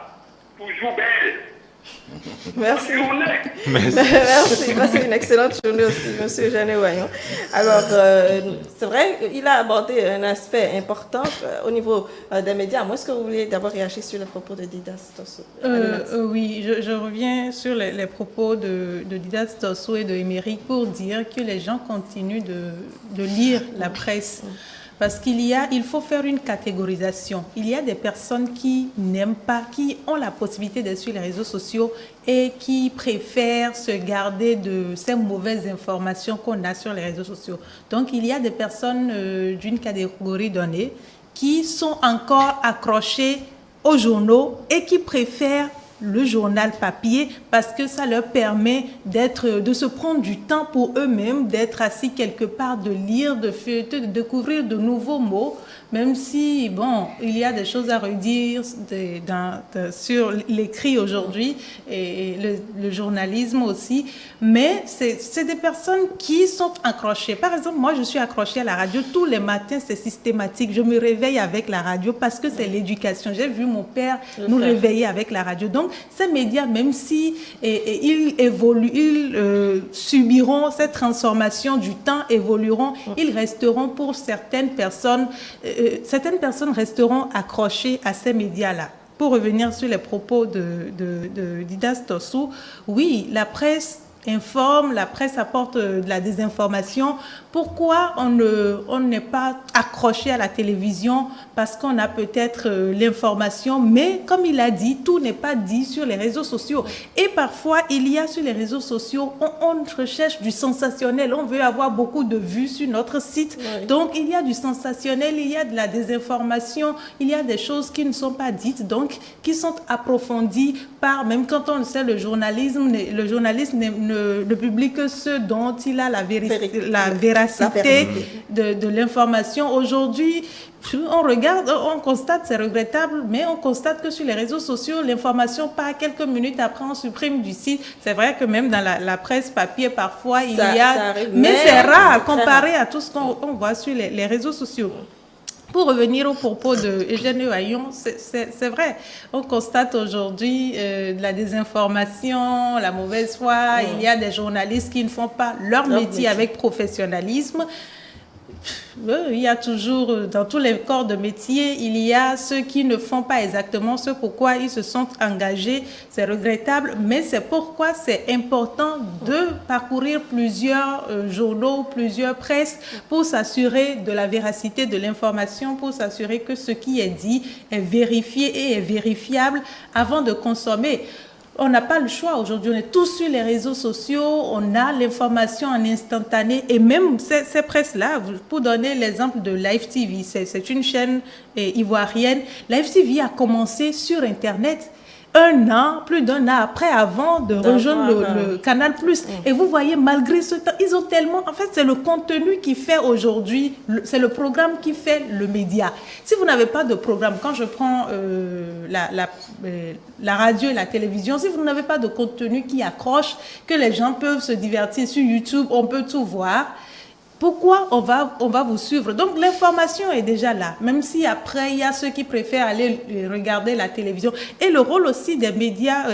toujours belles. Merci. Merci. Merci. Passez une excellente journée aussi, monsieur Eugène Wagnon. Alors, c'est vrai, il a abordé un aspect important au niveau des médias. Moi, est-ce que vous voulez d'abord réagir sur les propos de Didas Tosso? Oui, je reviens sur les propos de Didas Tosso et de Émeric pour dire que les gens continuent de lire la presse. Parce il faut faire une catégorisation. Il y a des personnes qui n'aiment pas, qui ont la possibilité d'être sur les réseaux sociaux et qui préfèrent se garder de ces mauvaises informations qu'on a sur les réseaux sociaux. Donc, il y a des personnes d'une catégorie donnée qui sont encore accrochées aux journaux et qui préfèrent le journal papier parce que ça leur permet de se prendre du temps pour eux-mêmes, d'être assis quelque part, de lire, de feuilleter, de découvrir de nouveaux mots, même si, bon, il y a des choses à redire sur l'écrit aujourd'hui et le journalisme aussi, mais c'est des personnes qui sont accrochées. Par exemple, moi, je suis accrochée à la radio. Tous les matins, c'est systématique. Je me réveille avec la radio parce que c'est l'éducation. J'ai vu mon père nous réveiller avec la radio. Donc, ces médias, même si ils évoluent, ils subiront cette transformation du temps, évolueront, ils resteront pour certaines personnes resteront accrochées à ces médias-là. Pour revenir sur les propos de Didas Tossou, oui, la presse informe, la presse apporte de la désinformation. Pourquoi on n'est pas accroché à la télévision? Parce qu'on a peut-être l'information, mais comme il a dit, tout n'est pas dit sur les réseaux sociaux. Et parfois, il y a sur les réseaux sociaux, on recherche du sensationnel, on veut avoir beaucoup de vues sur notre site. Oui. Donc, il y a du sensationnel, il y a de la désinformation, il y a des choses qui ne sont pas dites, donc qui sont approfondies par, même quand on le sait, le journaliste ne publie que ce dont il a la véracité de l'information. Aujourd'hui, on regarde, on constate, c'est regrettable, mais on constate que sur les réseaux sociaux, l'information part quelques minutes après, on supprime du site. C'est vrai que même dans la presse papier, parfois, il y a... Mais c'est rare comparé à tout ce qu'on voit sur les réseaux sociaux. Pour revenir au propos de Eugène Hayon, c'est vrai. On constate aujourd'hui de la désinformation, la mauvaise foi. Il y a des journalistes qui ne font pas leur métier avec professionnalisme. Il y a toujours, dans tous les corps de métier, il y a ceux qui ne font pas exactement ce pourquoi ils se sont engagés. C'est regrettable, mais c'est pourquoi c'est important de parcourir plusieurs journaux, plusieurs presses pour s'assurer de la véracité de l'information, pour s'assurer que ce qui est dit est vérifié et est vérifiable avant de consommer. On n'a pas le choix aujourd'hui, on est tous sur les réseaux sociaux, on a l'information en instantané et même ces presses-là, pour donner l'exemple de Live TV, c'est une chaîne ivoirienne. Live TV a commencé sur Internet plus d'un an après, avant de rejoindre le Canal+. Et vous voyez, malgré ce temps, ils ont tellement... En fait, c'est le contenu qui fait aujourd'hui, c'est le programme qui fait le média. Si vous n'avez pas de programme, quand je prends la radio et la télévision, si vous n'avez pas de contenu qui accroche, que les gens peuvent se divertir sur YouTube, on peut tout voir. Pourquoi on va vous suivre? Donc l'information est déjà là, même si après il y a ceux qui préfèrent aller regarder la télévision. Et le rôle aussi des médias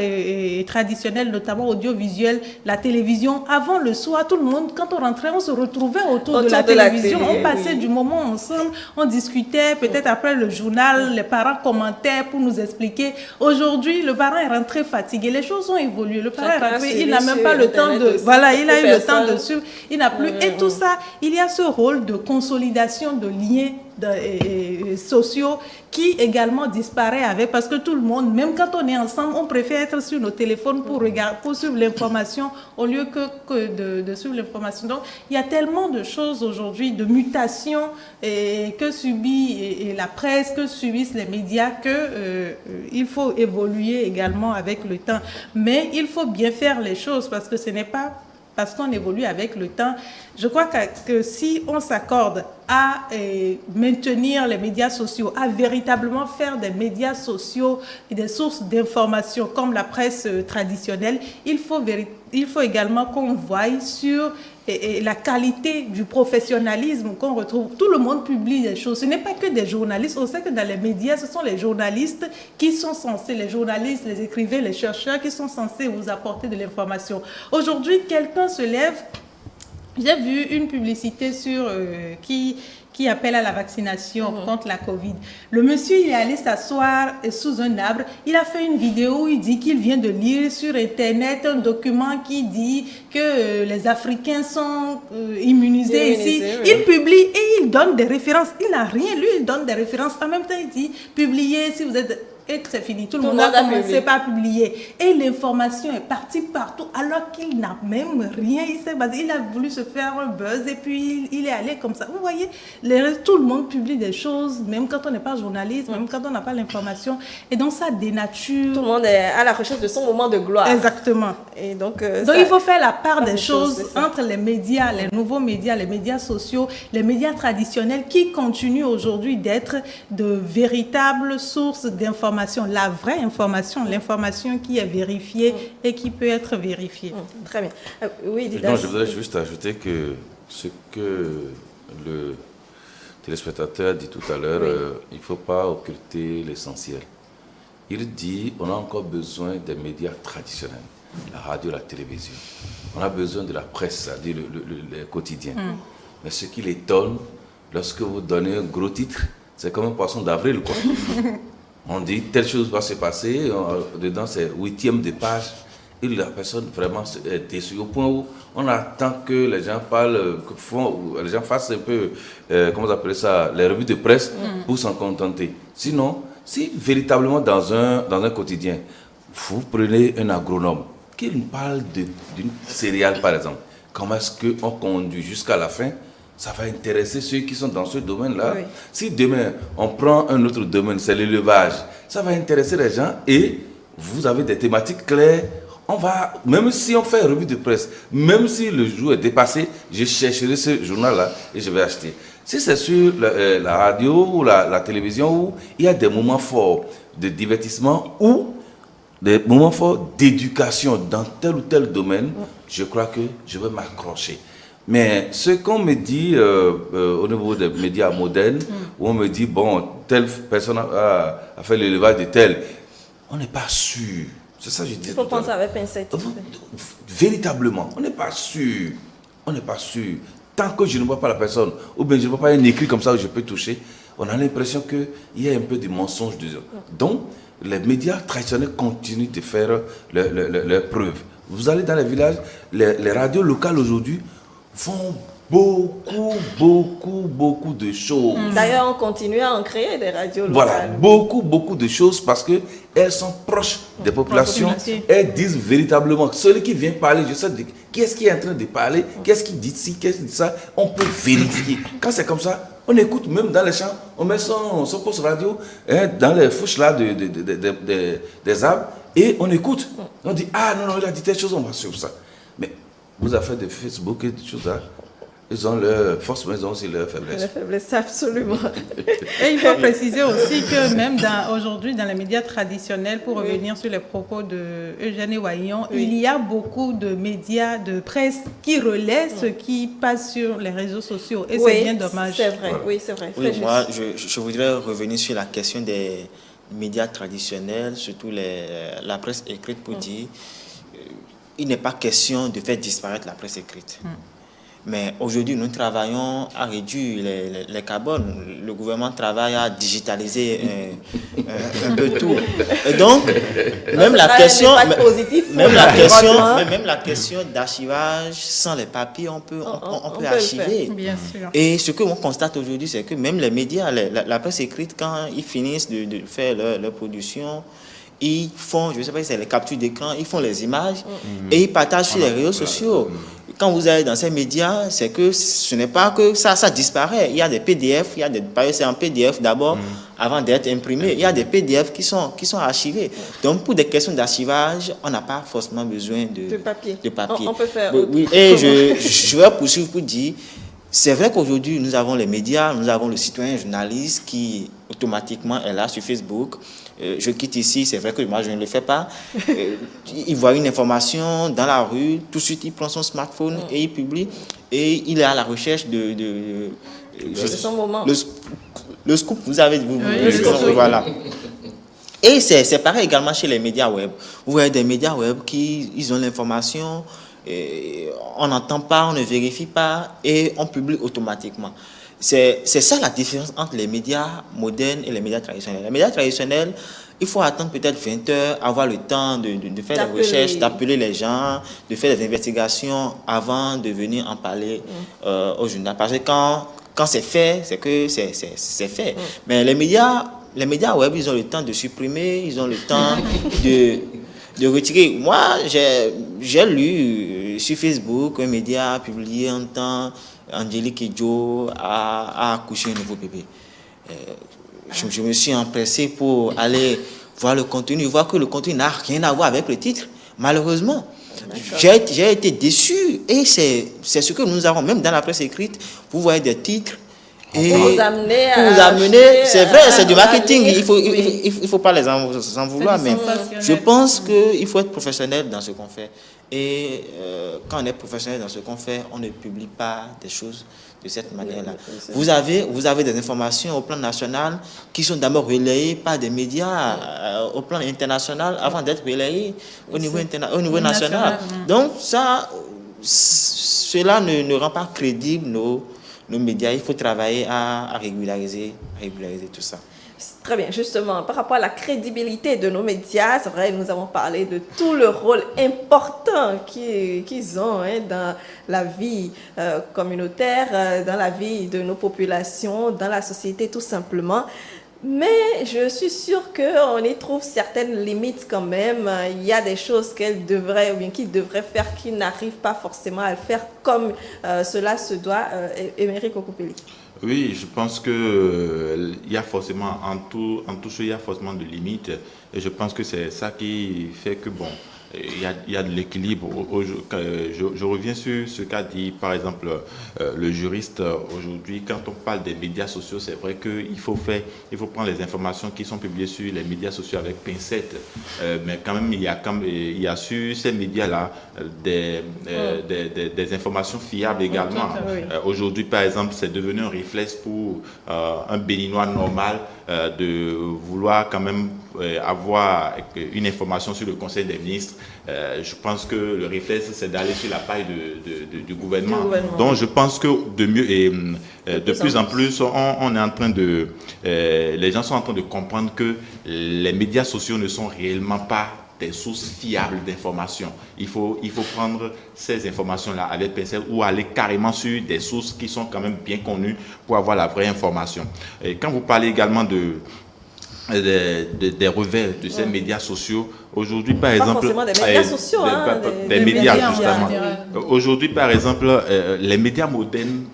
traditionnels, notamment audiovisuels, la télévision. Avant le soir, tout le monde, quand on rentrait, on se retrouvait autour de la télévision. On passait du moment ensemble, on discutait, peut-être après le journal, les parents commentaient pour nous expliquer. Aujourd'hui, le parent est rentré fatigué, les choses ont évolué. Le parent est rentré, il n'a même pas le temps de... Voilà, il a eu le temps de suivre, il n'a plus... Et tout ça... Il y a ce rôle de consolidation de liens sociaux qui également disparaît parce que tout le monde, même quand on est ensemble, on préfère être sur nos téléphones pour suivre l'information au lieu que de suivre l'information. Donc, il y a tellement de choses aujourd'hui, de mutations que subit la presse, que subissent les médias, qu'il faut évoluer également avec le temps. Mais il faut bien faire les choses parce que ce n'est pas parce qu'on évolue avec le temps. Je crois que si on s'accorde à maintenir les médias sociaux, à véritablement faire des médias sociaux et des sources d'information comme la presse traditionnelle, il faut également qu'on voie sur la qualité du professionnalisme qu'on retrouve. Tout le monde publie des choses. Ce n'est pas que des journalistes. On sait que dans les médias, ce sont les journalistes qui sont censés, les journalistes, les écrivains, les chercheurs qui sont censés vous apporter de l'information. Aujourd'hui, quelqu'un se lève. J'ai vu une publicité qui appelle à la vaccination contre la Covid. Le monsieur, il est allé s'asseoir sous un arbre. Il a fait une vidéo où il dit qu'il vient de lire sur Internet un document qui dit que les Africains sont immunisés ici. Oui. Il publie et il donne des références. Il n'a rien lu, il donne des références. En même temps, il dit, publiez si vous êtes... et c'est fini. Tout le monde a commencé par publier. Et l'information est partie partout alors qu'il n'a même rien. Il a voulu se faire un buzz et puis il est allé comme ça. Vous voyez, tout le monde publie des choses, même quand on n'est pas journaliste, même quand on n'a pas l'information. Et donc ça dénature. Tout le monde est à la recherche de son moment de gloire. Exactement. Et donc il faut faire la part des choses entre les médias, les nouveaux médias, les médias sociaux, les médias traditionnels qui continuent aujourd'hui d'être de véritables sources d'information. La vraie information, l'information qui est vérifiée et qui peut être vérifiée. Très bien. Oui, Didas. Non, je voudrais juste ajouter que ce que le téléspectateur dit tout à l'heure, il ne faut pas occulter l'essentiel. Il dit on a encore besoin des médias traditionnels, la radio, la télévision. On a besoin de la presse, c'est-à-dire le quotidien. Mais ce qui l'étonne, lorsque vous donnez un gros titre, c'est comme un poisson d'avril, quoi. On dit telle chose va se passer, dedans c'est 8e de page, et la personne vraiment est déçue au point où on attend que les gens parlent, les gens fassent un peu, comment on appelle ça, les revues de presse pour s'en contenter. Sinon, si véritablement dans un quotidien, vous prenez un agronome qui nous parle d'une céréale par exemple, comment est-ce qu'on conduit jusqu'à la fin, ça va intéresser ceux qui sont dans ce domaine-là. Oui. Si demain, on prend un autre domaine, c'est l'élevage, ça va intéresser les gens et vous avez des thématiques claires. On va, même si on fait une revue de presse, même si le jour est dépassé, je chercherai ce journal-là et je vais acheter. Si c'est sur la radio ou la télévision où il y a des moments forts de divertissement ou des moments forts d'éducation dans tel ou tel domaine, je crois que je vais m'accrocher. Mais ce qu'on me dit au niveau des médias modernes, où on me dit, bon, telle personne a fait l'élevage de tel, on n'est pas sûr. C'est ça que je dis. Il faut penser avec pincette. Véritablement, on n'est pas sûr. On n'est pas sûr. Tant que je ne vois pas la personne, ou bien je ne vois pas un écrit comme ça où je peux toucher, on a l'impression qu'il y a un peu de mensonge dedans. Donc, les médias traditionnels continuent de faire leurs preuves. Vous allez dans les villages, les radios locales aujourd'hui font beaucoup de choses. D'ailleurs, on continue à en créer des radios locales. Voilà, beaucoup de choses parce qu'elles sont proches des populations. Elles disent véritablement, celui qui vient parler, je sais qui est-ce qui est en train de parler, qu'est-ce qu'il dit ci, qu'est-ce qu'il dit ça, on peut vérifier. Quand c'est comme ça, on écoute même dans les champs, on met son poste radio dans les fouches là des arbres et on écoute. On dit, ah non, il a dit telle chose, on va suivre ça. Mais vous avez fait de Facebook et des choses là. Ils ont leur force, mais ils ont aussi leur faiblesse. La faiblesse, absolument. Et il faut préciser aussi que même aujourd'hui, dans les médias traditionnels, pour revenir sur les propos de Eugène Wayon, il y a beaucoup de médias de presse qui relaient ce qui passe sur les réseaux sociaux. Et c'est bien dommage. C'est vrai, oui, c'est vrai. Oui, moi, je voudrais revenir sur la question des médias traditionnels, surtout la presse écrite, pour dire il n'est pas question de faire disparaître la presse écrite. Mais aujourd'hui, nous travaillons à réduire les carbones. Le gouvernement travaille à digitaliser un peu tout. Et donc, même la question d'archivage, sans les papiers, on peut archiver. Bien sûr. Et ce que l'on constate aujourd'hui, c'est que même les médias, la presse écrite, quand ils finissent de faire leur production, ils font, je ne sais pas si c'est les captures d'écran, ils font les images et ils partagent sur les réseaux sociaux. Quand vous allez dans ces médias, c'est que ce n'est pas que ça disparaît. Il y a des PDF, c'est en PDF d'abord, avant d'être imprimé. Il y a des PDF qui sont archivés. Donc, pour des questions d'archivage, on n'a pas forcément besoin de papier. On peut faire. Oui, et je vais poursuivre pour dire, c'est vrai qu'aujourd'hui, nous avons les médias, nous avons le citoyen journaliste qui automatiquement est là sur Facebook. Je quitte ici, c'est vrai que moi je ne le fais pas. Il voit une information dans la rue, tout de suite il prend son smartphone et il publie. Et il est à la recherche de son moment. Le scoop, vous avez vu. Voilà. Et c'est pareil également chez les médias web. Vous voyez des médias web ils ont l'information, on n'entend pas, on ne vérifie pas et on publie automatiquement. C'est ça la différence entre les médias modernes et les médias traditionnels. Les médias traditionnels, il faut attendre peut-être 20 heures, avoir le temps de faire des recherches, d'appeler les gens, de faire des investigations avant de venir en parler au journal. Parce que quand c'est fait, c'est que c'est fait. Mais les médias les médias web, ils ont le temps de supprimer, ils ont le temps de retirer. Moi, j'ai lu sur Facebook un média a publié un temps, Angélique Kidjo a accouché un nouveau bébé. Je me suis empressé pour aller voir le contenu, voir que le contenu n'a rien à voir avec le titre, malheureusement. J'ai été déçu et c'est ce que nous avons, même dans la presse écrite, vous voyez des titres. Et pour vous amener, c'est vrai, c'est du marketing, il faut pas les en vouloir, mais je pense qu'il faut être professionnel dans ce qu'on fait. Et quand on est professionnel dans ce qu'on fait, on ne publie pas des choses de cette manière-là. Vous avez des informations au plan national qui sont d'abord relayées par des médias au plan international avant d'être relayées au niveau national. Donc cela ne rend pas crédible nos médias. Il faut travailler à régulariser tout ça. Très bien, justement, par rapport à la crédibilité de nos médias, c'est vrai, nous avons parlé de tout le rôle important qu'ils ont dans la vie communautaire, dans la vie de nos populations, dans la société tout simplement. Mais je suis sûre qu'on y trouve certaines limites quand même. Il y a des choses qu'elles devraient ou bien qu'ils devraient faire qui n'arrivent pas forcément à le faire comme cela se doit. Émeric Okupeli. Oui, je pense que il y a forcément en tout il y a forcément de limites et je pense que c'est ça qui fait que bon, il y a de l'équilibre. Je reviens sur ce qu'a dit par exemple le juriste aujourd'hui. Quand on parle des médias sociaux, c'est vrai qu'il faut prendre les informations qui sont publiées sur les médias sociaux avec pincette. Mais quand même, il y a sur ces médias-là des informations fiables également. Aujourd'hui, par exemple, c'est devenu un réflexe pour un Béninois normal de vouloir quand même avoir une information sur le Conseil des ministres. Je pense que le réflexe, c'est d'aller sur la page du gouvernement. Donc, je pense que de plus en plus, on est en train de... les gens sont en train de comprendre que les médias sociaux ne sont réellement pas des sources fiables d'informations. Il faut prendre ces informations-là avec pincette ou aller carrément sur des sources qui sont quand même bien connues pour avoir la vraie information. Et quand vous parlez également des revers de ces médias sociaux, aujourd'hui par exemple... Pas forcément des médias sociaux, des médias justement. Aujourd'hui par exemple, les médias modernes,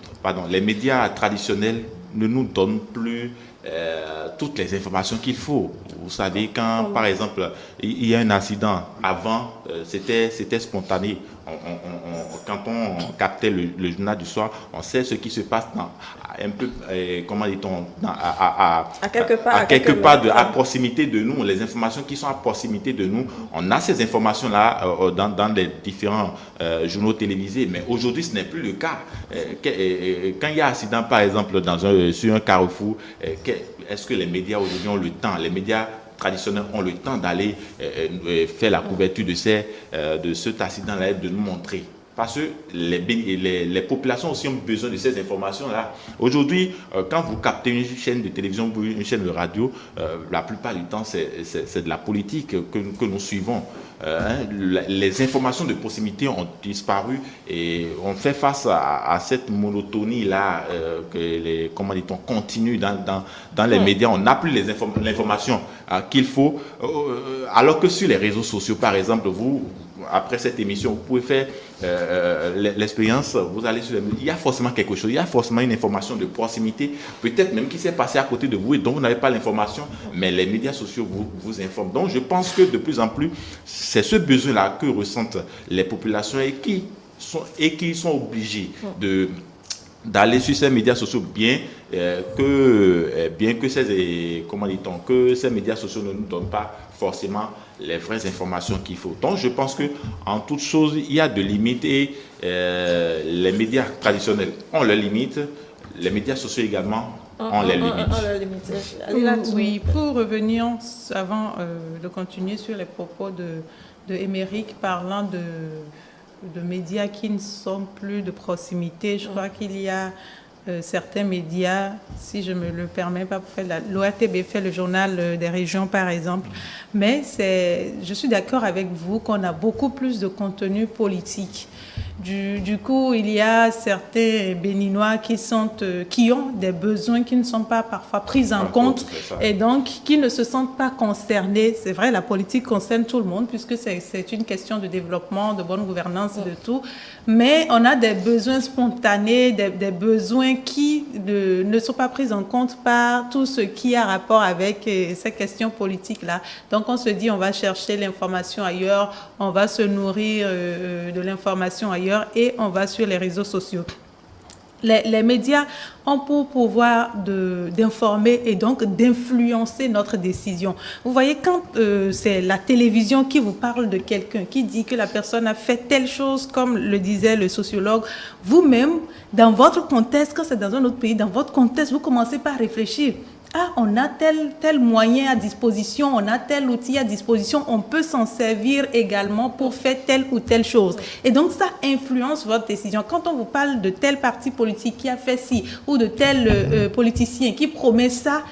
les médias traditionnels ne nous donnent plus toutes les informations qu'il faut. Vous savez, quand par exemple il y a un accident, avant c'était spontané. Quand on captait le journal du soir, on sait ce qui se passe un peu, comment dit-on, à proximité de nous, les informations qui sont à proximité de nous. On a ces informations-là dans les différents journaux télévisés, mais aujourd'hui ce n'est plus le cas. Quand il y a un accident, par exemple, sur un carrefour, est-ce que les médias aujourd'hui ont le temps, les médias traditionnels ont le temps d'aller faire la couverture de cet accident-là, de nous montrer? Parce que les populations aussi ont besoin de ces informations-là. Aujourd'hui, quand vous captez une chaîne de télévision ou une chaîne de radio, la plupart du temps, c'est de la politique que nous suivons. Les informations de proximité ont disparu et on fait face à cette monotonie-là qu'on continue dans les médias. On n'a plus l'information qu'il faut. Alors que sur les réseaux sociaux, par exemple, après cette émission, vous pouvez faire l'expérience, vous allez sur il y a forcément quelque chose, il y a forcément une information de proximité, peut-être même qui s'est passé à côté de vous et dont vous n'avez pas l'information, mais les médias sociaux vous informent. Donc je pense que de plus en plus, c'est ce besoin-là que ressentent les populations et qui sont obligés d'aller sur ces médias sociaux, bien que ces médias sociaux ne nous donnent pas forcément les vraies informations qu'il faut. Donc je pense que en toute chose, il y a de limites et les médias traditionnels ont leurs limites, les médias sociaux également ont les limites. Oui, pour revenir avant de continuer sur les propos de Émeric parlant de médias qui ne sont plus de proximité, je crois qu'il y a certains médias, si je me le permets, pas pour faire l'ORTB fait le journal des régions par exemple, mais je suis d'accord avec vous qu'on a beaucoup plus de contenu politique. Du coup, il y a certains Béninois qui ont des besoins qui ne sont pas parfois pris en compte et donc qui ne se sentent pas concernés. C'est vrai, la politique concerne tout le monde puisque c'est une question de développement, de bonne gouvernance, de tout. Mais on a des besoins spontanés, des besoins qui ne sont pas pris en compte par tout ce qui a rapport avec ces questions politiques-là. Donc, on se dit, on va chercher l'information ailleurs, on va se nourrir de l'information ailleurs et on va sur les réseaux sociaux. Les médias ont pour pouvoir d'informer et donc d'influencer notre décision. Vous voyez, quand c'est la télévision qui vous parle de quelqu'un, qui dit que la personne a fait telle chose, comme le disait le sociologue, vous-même, dans votre contexte, quand c'est dans un autre pays, dans votre contexte, vous commencez par réfléchir. Ah, on a tel moyen à disposition, on a tel outil à disposition, on peut s'en servir également pour faire telle ou telle chose. Et donc, ça influence votre décision. Quand on vous parle de tel parti politique qui a fait ci, ou de tel politicien qui promet ça,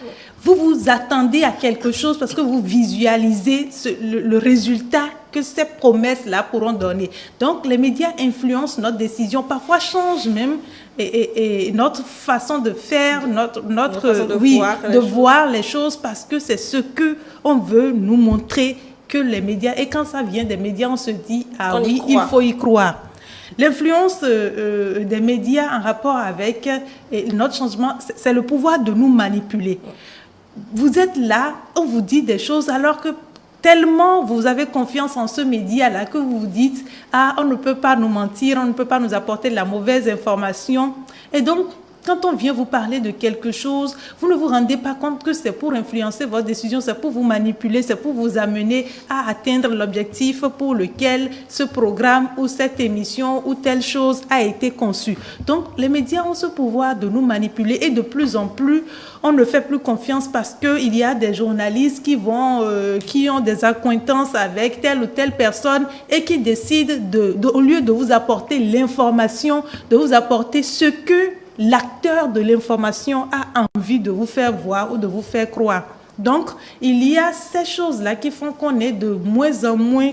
vous vous attendez à quelque chose parce que vous visualisez le résultat que ces promesses-là pourront donner. Donc, les médias influencent notre décision, parfois changent même et notre façon de faire, notre de voir les choses parce que c'est ce que on veut nous montrer que les médias. Et quand ça vient des médias, on se dit, ah oui, il faut y croire. L'influence des médias en rapport avec notre changement, c'est le pouvoir de nous manipuler. Vous êtes là, on vous dit des choses alors que tellement vous avez confiance en ce média-là que vous vous dites « Ah, on ne peut pas nous mentir, on ne peut pas nous apporter de la mauvaise information. » Et donc, quand on vient vous parler de quelque chose, vous ne vous rendez pas compte que c'est pour influencer votre décision, c'est pour vous manipuler, c'est pour vous amener à atteindre l'objectif pour lequel ce programme ou cette émission ou telle chose a été conçue. Donc, les médias ont ce pouvoir de nous manipuler et de plus en plus, on ne fait plus confiance parce qu'il y a des journalistes qui ont des accointances avec telle ou telle personne et qui décident, au lieu de vous apporter l'information, de vous apporter ce que l'acteur de l'information a envie de vous faire voir ou de vous faire croire. Donc, il y a ces choses-là qui font qu'on est de moins en moins...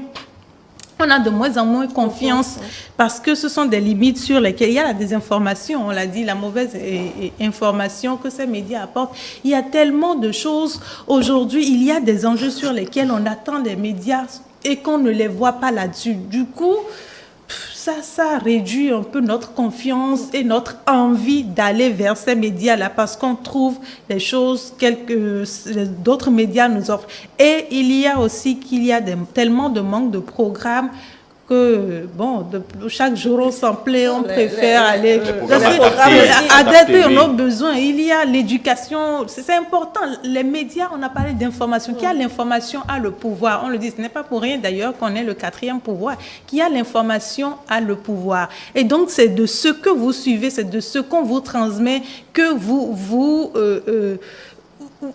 On a de moins en moins confiance parce que ce sont des limites sur lesquelles il y a la désinformation, on l'a dit, la mauvaise information que ces médias apportent. Il y a tellement de choses. Aujourd'hui, il y a des enjeux sur lesquels on attend des médias et qu'on ne les voit pas là-dessus. Du coup, ça réduit un peu notre confiance et notre envie d'aller vers ces médias-là parce qu'on trouve des choses que d'autres médias nous offrent. Et il y a aussi tellement de manque de programmes que, bon, chaque jour on s'en plaît, on préfère aller adapter à nos besoins. Il y a l'éducation, c'est important. Les médias, on a parlé d'information. Qui a l'information a le pouvoir. On le dit, ce n'est pas pour rien d'ailleurs qu'on est le 4e pouvoir. Qui a l'information a le pouvoir. Et donc, c'est de ce que vous suivez, c'est de ce qu'on vous transmet que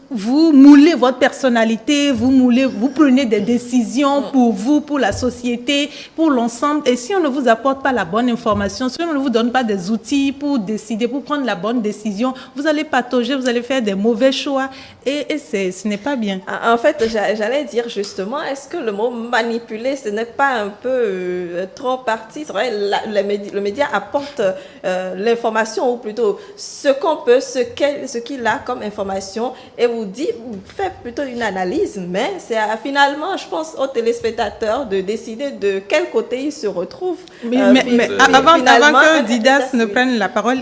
vous moulez votre personnalité, vous prenez des décisions pour vous, pour la société, pour l'ensemble. Et si on ne vous apporte pas la bonne information, si on ne vous donne pas des outils pour décider, pour prendre la bonne décision, vous allez patauger, vous allez faire des mauvais choix et ce n'est pas bien. En fait, j'allais dire justement, est-ce que le mot manipuler, ce n'est pas un peu trop parti? C'est vrai, le média apporte l'information, ou plutôt ce qu'on peut, ce qu'il a comme information, et vous fait plutôt une analyse, mais c'est finalement, je pense, aux téléspectateurs de décider de quel côté ils se retrouvent. Mais avant que Didas ne prenne la parole,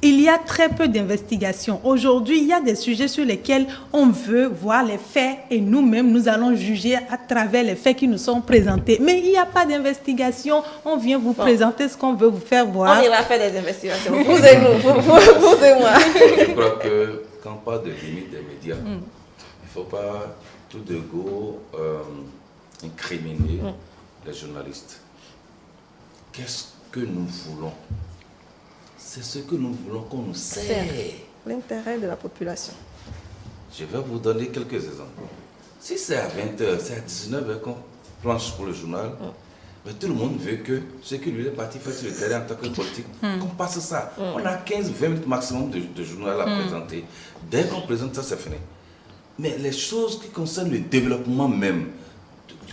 il y a très peu d'investigations. Aujourd'hui, il y a des sujets sur lesquels on veut voir les faits et nous-mêmes, nous allons juger à travers les faits qui nous sont présentés. Mais il n'y a pas d'investigation. On vient vous présenter ce qu'on veut vous faire voir. On ira faire des investigations. Vous et nous, vous et moi. Je crois que quand on parle de limite des médias, il ne faut pas tout de go incriminer les journalistes. Qu'est-ce que nous voulons? C'est ce que nous voulons qu'on nous sert. L'intérêt de la population. Je vais vous donner quelques exemples. Si c'est à 20h, c'est à 19h qu'on planche pour le journal, mais tout le monde veut que ce que lui est parti faire sur le terrain en tant que politique, qu'on passe ça. On a 15-20 minutes maximum de journal à présenter. Dès qu'on présente ça, c'est fini. Mais les choses qui concernent le développement même,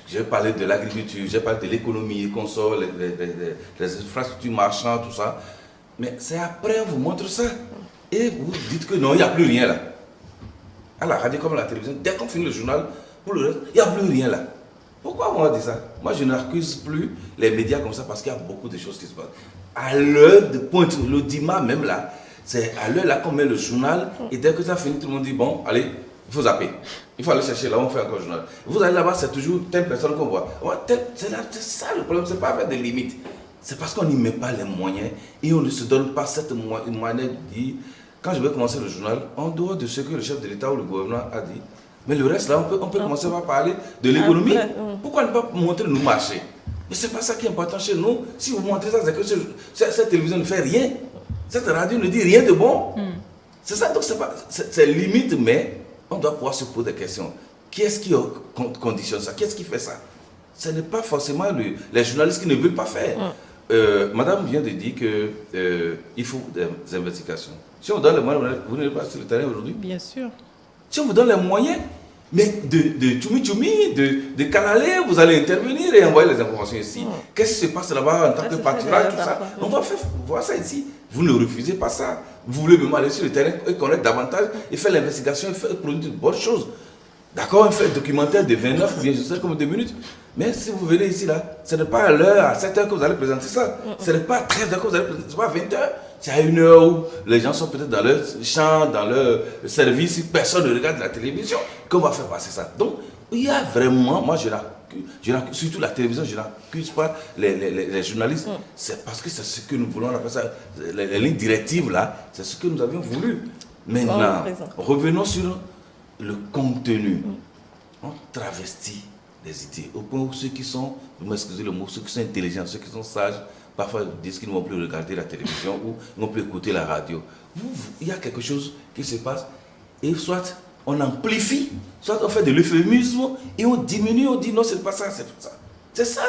j'ai parlé de l'agriculture, j'ai parlé de l'économie, les consoles, les infrastructures marchandes, tout ça. Mais c'est après, on vous montre ça. Et vous dites que non, il n'y a plus rien là. À la radio comme à la télévision, dès qu'on finit le journal, pour le reste, il n'y a plus rien là. Pourquoi on dit ça? Moi, je n'accuse plus les médias comme ça parce qu'il y a beaucoup de choses qui se passent. À l'heure de pointe, le dimanche même là, c'est à l'heure là qu'on met le journal et dès que ça finit, tout le monde dit bon, allez, il faut zapper. Il faut aller chercher là, on fait encore le journal. Vous allez là-bas, c'est toujours telle personne qu'on voit. C'est ça le problème, c'est pas avec des limites. C'est parce qu'on n'y met pas les moyens et on ne se donne pas cette moyen de dire, quand je vais commencer le journal, en dehors de ce que le chef de l'État ou le gouvernement a dit, mais le reste là, on peut commencer par parler de l'économie. Pourquoi ne pas montrer nos marchés? Mais c'est pas ça qui est important chez nous. Si vous montrez ça, c'est que cette télévision ne fait rien. Cette radio ne dit rien de bon. C'est ça, donc c'est limite, mais on doit pouvoir se poser des questions. Qui est-ce qui conditionne ça? Qui est-ce qui fait ça? Ce n'est pas forcément les journalistes qui ne veulent pas faire. Madame vient de dire qu'il faut des investigations. Si on donne les moyens, vous n'êtes pas sur le terrain aujourd'hui? Bien sûr. Si on vous donne les moyens, mais de tchoumi-tchoumi, de canaler, vous allez intervenir et envoyer les informations ici. Qu'est-ce qui se passe là-bas en tant que pâturage, tout ça? On va faire voir ça ici. Vous ne refusez pas ça. Vous voulez même aller sur le terrain et connaître davantage et faire l'investigation et faire produire de bonnes choses. D'accord, on fait un documentaire de 29 ou bien je sais combien de minutes. Mais si vous venez ici, là, ce n'est pas à l'heure, à 7h que vous allez présenter ça. Ce n'est pas à 13h que vous allez présenter ça. Ce n'est pas à 20h. C'est à 1h où les gens sont peut-être dans leur champ, dans leur service. Personne ne regarde la télévision. Qu'on va faire passer ça. Donc, il y a vraiment, moi je n'accuse, surtout la télévision, je n'accuse pas les journalistes. C'est parce que c'est ce que nous voulons, on appelle ça, les lignes directives là, c'est ce que nous avions voulu. Maintenant, revenons sur le contenu. On travestit les idées. Au point où ceux qui sont, vous m'excusez le mot, ceux qui sont intelligents, ceux qui sont sages, parfois disent qu'ils ne vont plus regarder la télévision ou ne vont plus écouter la radio. Il y a quelque chose qui se passe et soit on amplifie, soit on fait de l'euphémisme et on diminue, on dit non, c'est pas ça, c'est ça. C'est ça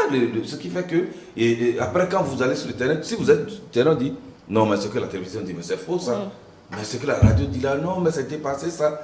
ce qui fait que, et après quand vous allez sur le terrain, si vous êtes sur le terrain, on dit non, mais ce que la télévision dit, mais c'est faux ça. Mais ce que la radio dit là, non, mais c'est dépassé ça.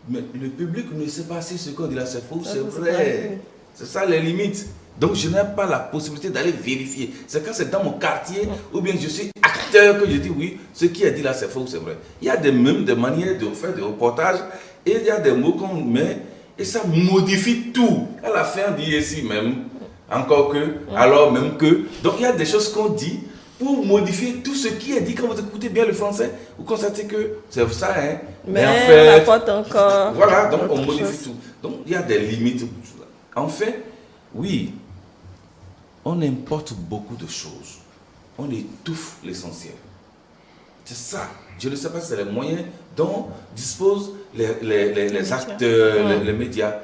Mais le public ne sait pas si ce qu'on dit là c'est faux, c'est vrai. C'est ça les limites. Donc je n'ai pas la possibilité d'aller vérifier. C'est quand c'est dans mon quartier ou bien je suis acteur que je dis oui, ce qui est dit là c'est faux, c'est vrai. Il y a même des manières de faire des reportages et il y a des mots qu'on met et ça modifie tout. À la fin on dit ici même, encore que, alors même que. Donc il y a des choses qu'on dit pour modifier tout ce qui est dit. Quand vous écoutez bien le français, vous constatez que c'est ça, hein. Mais en fait, on apporte encore. Voilà, donc on modifie tout. Donc il y a des limites. En fait, oui, on importe beaucoup de choses. On étouffe l'essentiel. C'est ça. Je ne sais pas si c'est les moyens dont disposent les acteurs, les médias.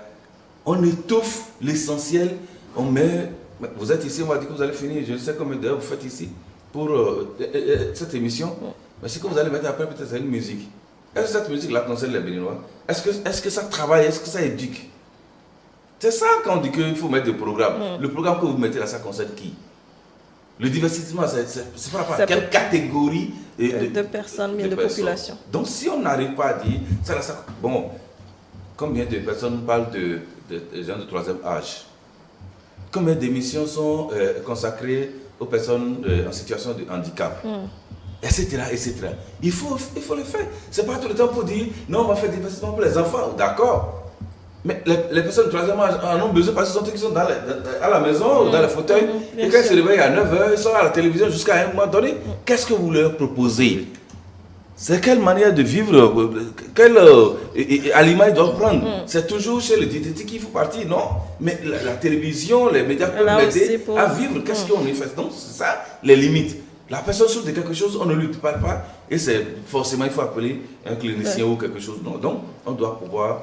On étouffe l'essentiel. On met. Vous êtes ici, on va dire que vous allez finir. Je ne sais combien d'heures vous faites ici pour cette émission. Mais ce que vous allez mettre après, peut-être, c'est une musique. Est-ce que cette musique-là concerne les Béninois? Est-ce que ça travaille? Est-ce que ça éduque? C'est ça qu'on dit qu'il faut mettre des programmes. Le programme que vous mettez là, ça concerne qui? Le divertissement, c'est pas quelle catégorie de personnes, bien de population. Donc si on n'arrive pas à dire, bon, combien de personnes parlent de gens de troisième âge? Combien d'émissions sont consacrées aux personnes en situation de handicap? Etc., etc. Il faut le faire. C'est pas tout le temps pour dire, non, on va faire des investissements pour les enfants. D'accord. Mais les personnes de troisième âge en ont besoin parce qu'ils sont à la maison ou dans le fauteuil. Et quand ils se réveillent à 9h, ils sont à la télévision jusqu'à un moment donné. Qu'est-ce que vous leur proposez? C'est quelle manière de vivre? Quel aliment ils doivent prendre? C'est toujours chez le diététique qu'il faut partir, non? Mais la télévision, les médias peuvent l'aider à vivre. Qu'est-ce qu'on y fait? Donc, c'est ça les limites. La personne souffre de quelque chose, on ne lui parle pas. Et c'est forcément, il faut appeler un clinicien ou quelque chose. Non. Donc, on doit pouvoir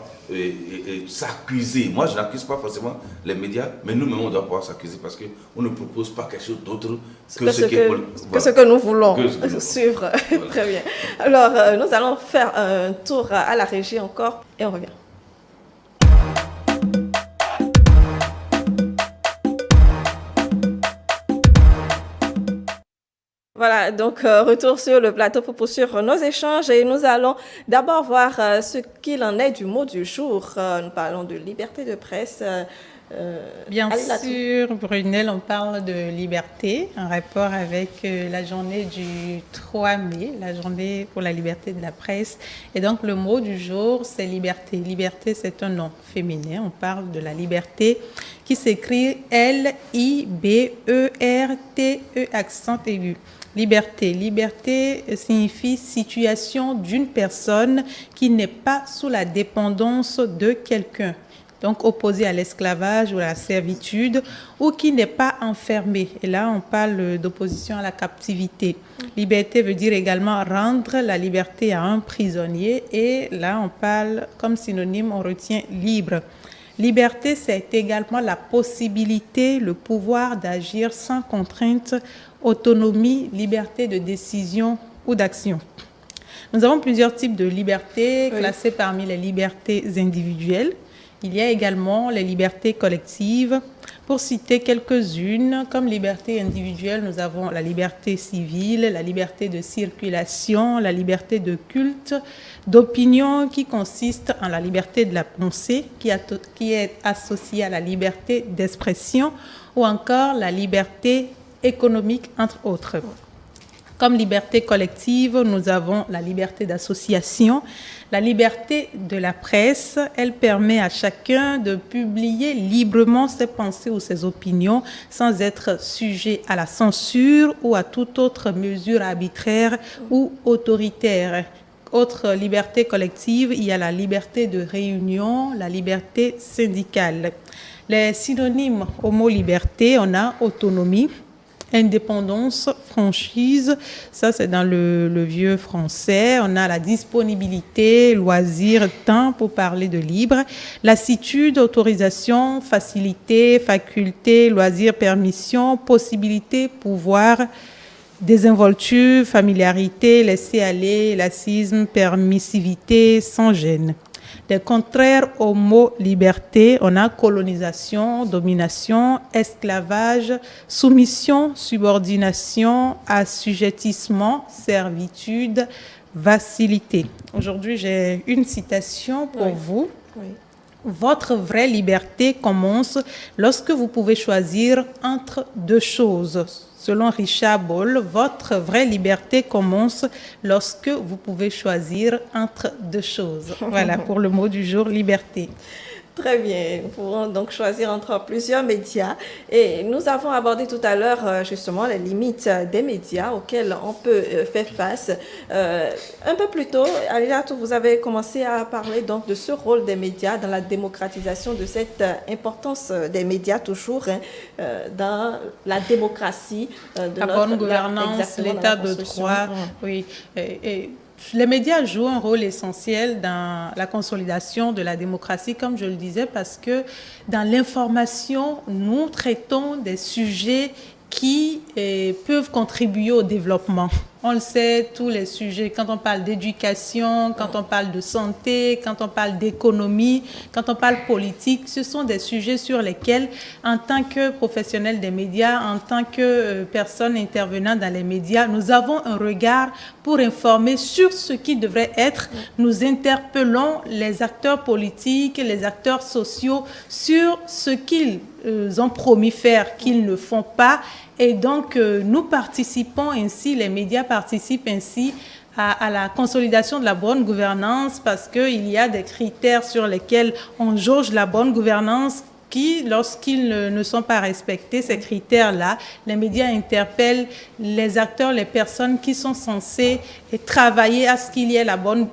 s'accuser. Moi, je n'accuse pas forcément les médias, mais nous-mêmes, on doit pouvoir s'accuser parce qu'on ne propose pas quelque chose d'autre que ce que nous voulons suivre. Voilà. Très bien. Alors, nous allons faire un tour à la régie encore et on revient. Voilà, donc retour sur le plateau pour poursuivre nos échanges et nous allons d'abord voir ce qu'il en est du mot du jour. Nous parlons de liberté de presse. Bien sûr, Brunel, on parle de liberté en rapport avec la journée du 3 mai, la journée pour la liberté de la presse. Et donc le mot du jour, c'est liberté. Liberté, c'est un nom féminin. On parle de la liberté qui s'écrit L-I-B-E-R-T-E accent aigu. Liberté. Liberté signifie situation d'une personne qui n'est pas sous la dépendance de quelqu'un, donc opposé à l'esclavage ou à la servitude, ou qui n'est pas enfermé. Et là, on parle d'opposition à la captivité. Liberté veut dire également rendre la liberté à un prisonnier. Et là, on parle, comme synonyme, on retient libre. Liberté, c'est également la possibilité, le pouvoir d'agir sans contrainte, autonomie, liberté de décision ou d'action. Nous avons plusieurs types de libertés classées parmi les libertés individuelles. Il y a également les libertés collectives. Pour citer quelques-unes, comme liberté individuelle, nous avons la liberté civile, la liberté de circulation, la liberté de culte, d'opinion qui consiste en la liberté de la pensée, qui est associée à la liberté d'expression, ou encore la liberté économique, entre autres. Comme liberté collective, nous avons la liberté d'association. La liberté de la presse, elle permet à chacun de publier librement ses pensées ou ses opinions sans être sujet à la censure ou à toute autre mesure arbitraire ou autoritaire. Autre liberté collective, il y a la liberté de réunion, la liberté syndicale. Les synonymes au mot liberté, on a autonomie, indépendance, franchise, ça c'est dans le vieux français. On a la disponibilité, loisir, temps pour parler de libre. Lassitude, autorisation, facilité, faculté, loisir, permission, possibilité, pouvoir. Désinvolture, familiarité, laisser aller, lassisme, permissivité, sans gêne. Des contraires au mot liberté, on a colonisation, domination, esclavage, soumission, subordination, assujettissement, servitude, facilité. Aujourd'hui, j'ai une citation pour vous. Oui. Votre vraie liberté commence lorsque vous pouvez choisir entre deux choses. Selon Richard Ball, votre vraie liberté commence lorsque vous pouvez choisir entre deux choses. Voilà pour le mot du jour, liberté. Très bien. Nous pourrons donc choisir entre plusieurs médias. Et nous avons abordé tout à l'heure justement les limites des médias auxquelles on peut faire face. Un peu plus tôt, Alilatou, vous avez commencé à parler donc de ce rôle des médias dans la démocratisation, de cette importance des médias toujours dans la démocratie. La bonne gouvernance, l'état de droit. Oui. Les médias jouent un rôle essentiel dans la consolidation de la démocratie, comme je le disais, parce que dans l'information, nous traitons des sujets qui peuvent contribuer au développement. On le sait, tous les sujets, quand on parle d'éducation, quand on parle de santé, quand on parle d'économie, quand on parle politique, ce sont des sujets sur lesquels, en tant que professionnels des médias, en tant que personnes intervenant dans les médias, nous avons un regard pour informer sur ce qui devrait être. Nous interpellons les acteurs politiques, les acteurs sociaux sur ce qu'ils ont promis faire, qu'ils ne font pas. Et donc, nous participons ainsi, les médias participent ainsi à la consolidation de la bonne gouvernance parce qu'il y a des critères sur lesquels on jauge la bonne gouvernance qui, lorsqu'ils ne sont pas respectés, ces critères-là, les médias interpellent les acteurs, les personnes qui sont censées travailler à ce qu'il y ait la bonne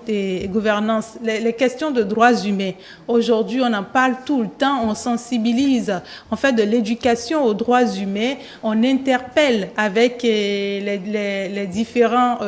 gouvernance. Les questions de droits humains, aujourd'hui, on en parle tout le temps, on sensibilise. On fait de l'éducation aux droits humains, on interpelle avec les différents,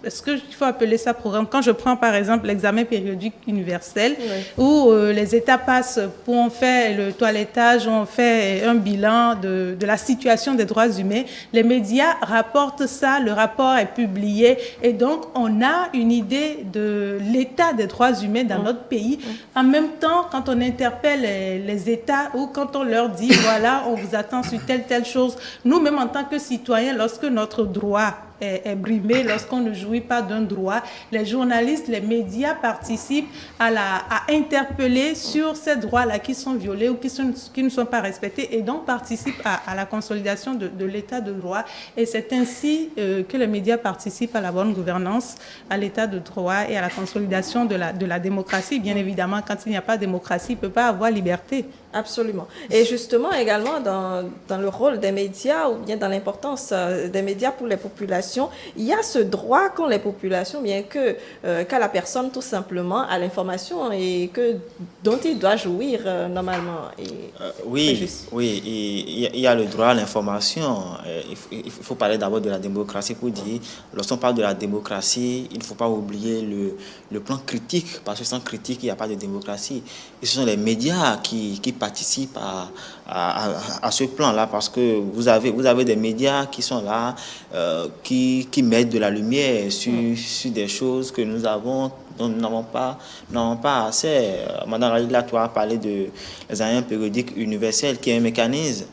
est-ce qu'il faut appeler ça programme? Quand je prends par exemple l'examen périodique universel, où les États passent pour faire le toilettage, on fait un bilan de la situation des droits humains. Les médias rapportent ça, le rapport est publié et donc on a une idée de l'état des droits humains dans notre pays. En même temps, quand on interpelle les États ou quand on leur dit voilà, on vous attend sur telle chose, nous-mêmes en tant que citoyens, lorsque notre droit est brimée, lorsqu'on ne jouit pas d'un droit, les journalistes, les médias participent à interpeller sur ces droits-là qui sont violés ou qui ne sont pas respectés, et donc participent à la consolidation de l'état de droit. Et c'est ainsi que les médias participent à la bonne gouvernance, à l'état de droit et à la consolidation de la démocratie. Bien évidemment, quand il n'y a pas de démocratie, il ne peut pas avoir liberté. Absolument. Et justement, également, dans le rôle des médias ou bien dans l'importance des médias pour les populations, il y a ce droit qu'ont les populations, bien qu'à la personne, tout simplement, à l'information et dont il doit jouir normalement. Oui, il y a le droit à l'information. Il faut parler d'abord de la démocratie pour dire, lorsqu'on parle de la démocratie, il ne faut pas oublier le plan critique, parce que sans critique, il n'y a pas de démocratie. Et ce sont les médias qui participent à ce plan-là, parce que vous avez des médias qui sont là, qui mettent de la lumière sur des choses que nous avons, dont nous n'avons pas assez. Madame Raïla, tu as parlé des agents périodiques universels, qui est un mécanisme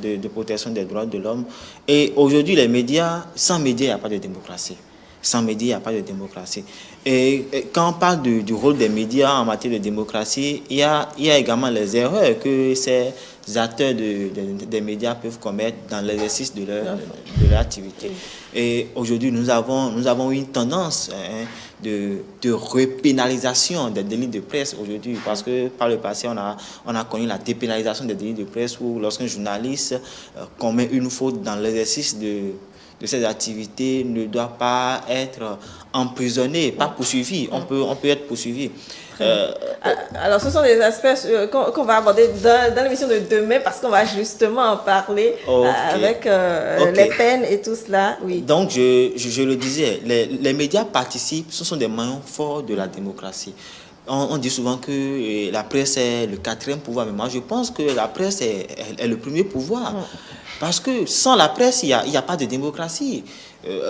de protection des droits de l'homme. Et aujourd'hui, les médias, sans médias, il n'y a pas de démocratie. Sans médias, il n'y a pas de démocratie. Et quand on parle du rôle des médias en matière de démocratie, il y a également les erreurs que ces acteurs des médias peuvent commettre dans l'exercice de leur activité. Et aujourd'hui, nous avons une tendance de repénalisation des délits de presse aujourd'hui, parce que par le passé, on a connu la dépénalisation des délits de presse, où lorsqu'un journaliste commet une faute dans l'exercice de ces activités, ne doit pas être emprisonné, pas poursuivi. On peut être poursuivi. Alors, ce sont des aspects qu'on va aborder dans l'émission de demain, parce qu'on va justement en parler avec les peines et tout cela. Oui. Donc, je le disais, les médias participent, ce sont des maillons forts de la démocratie. On dit souvent que la presse est le 4e pouvoir, mais moi je pense que la presse est le premier pouvoir. Parce que sans la presse, il n'y a pas de démocratie.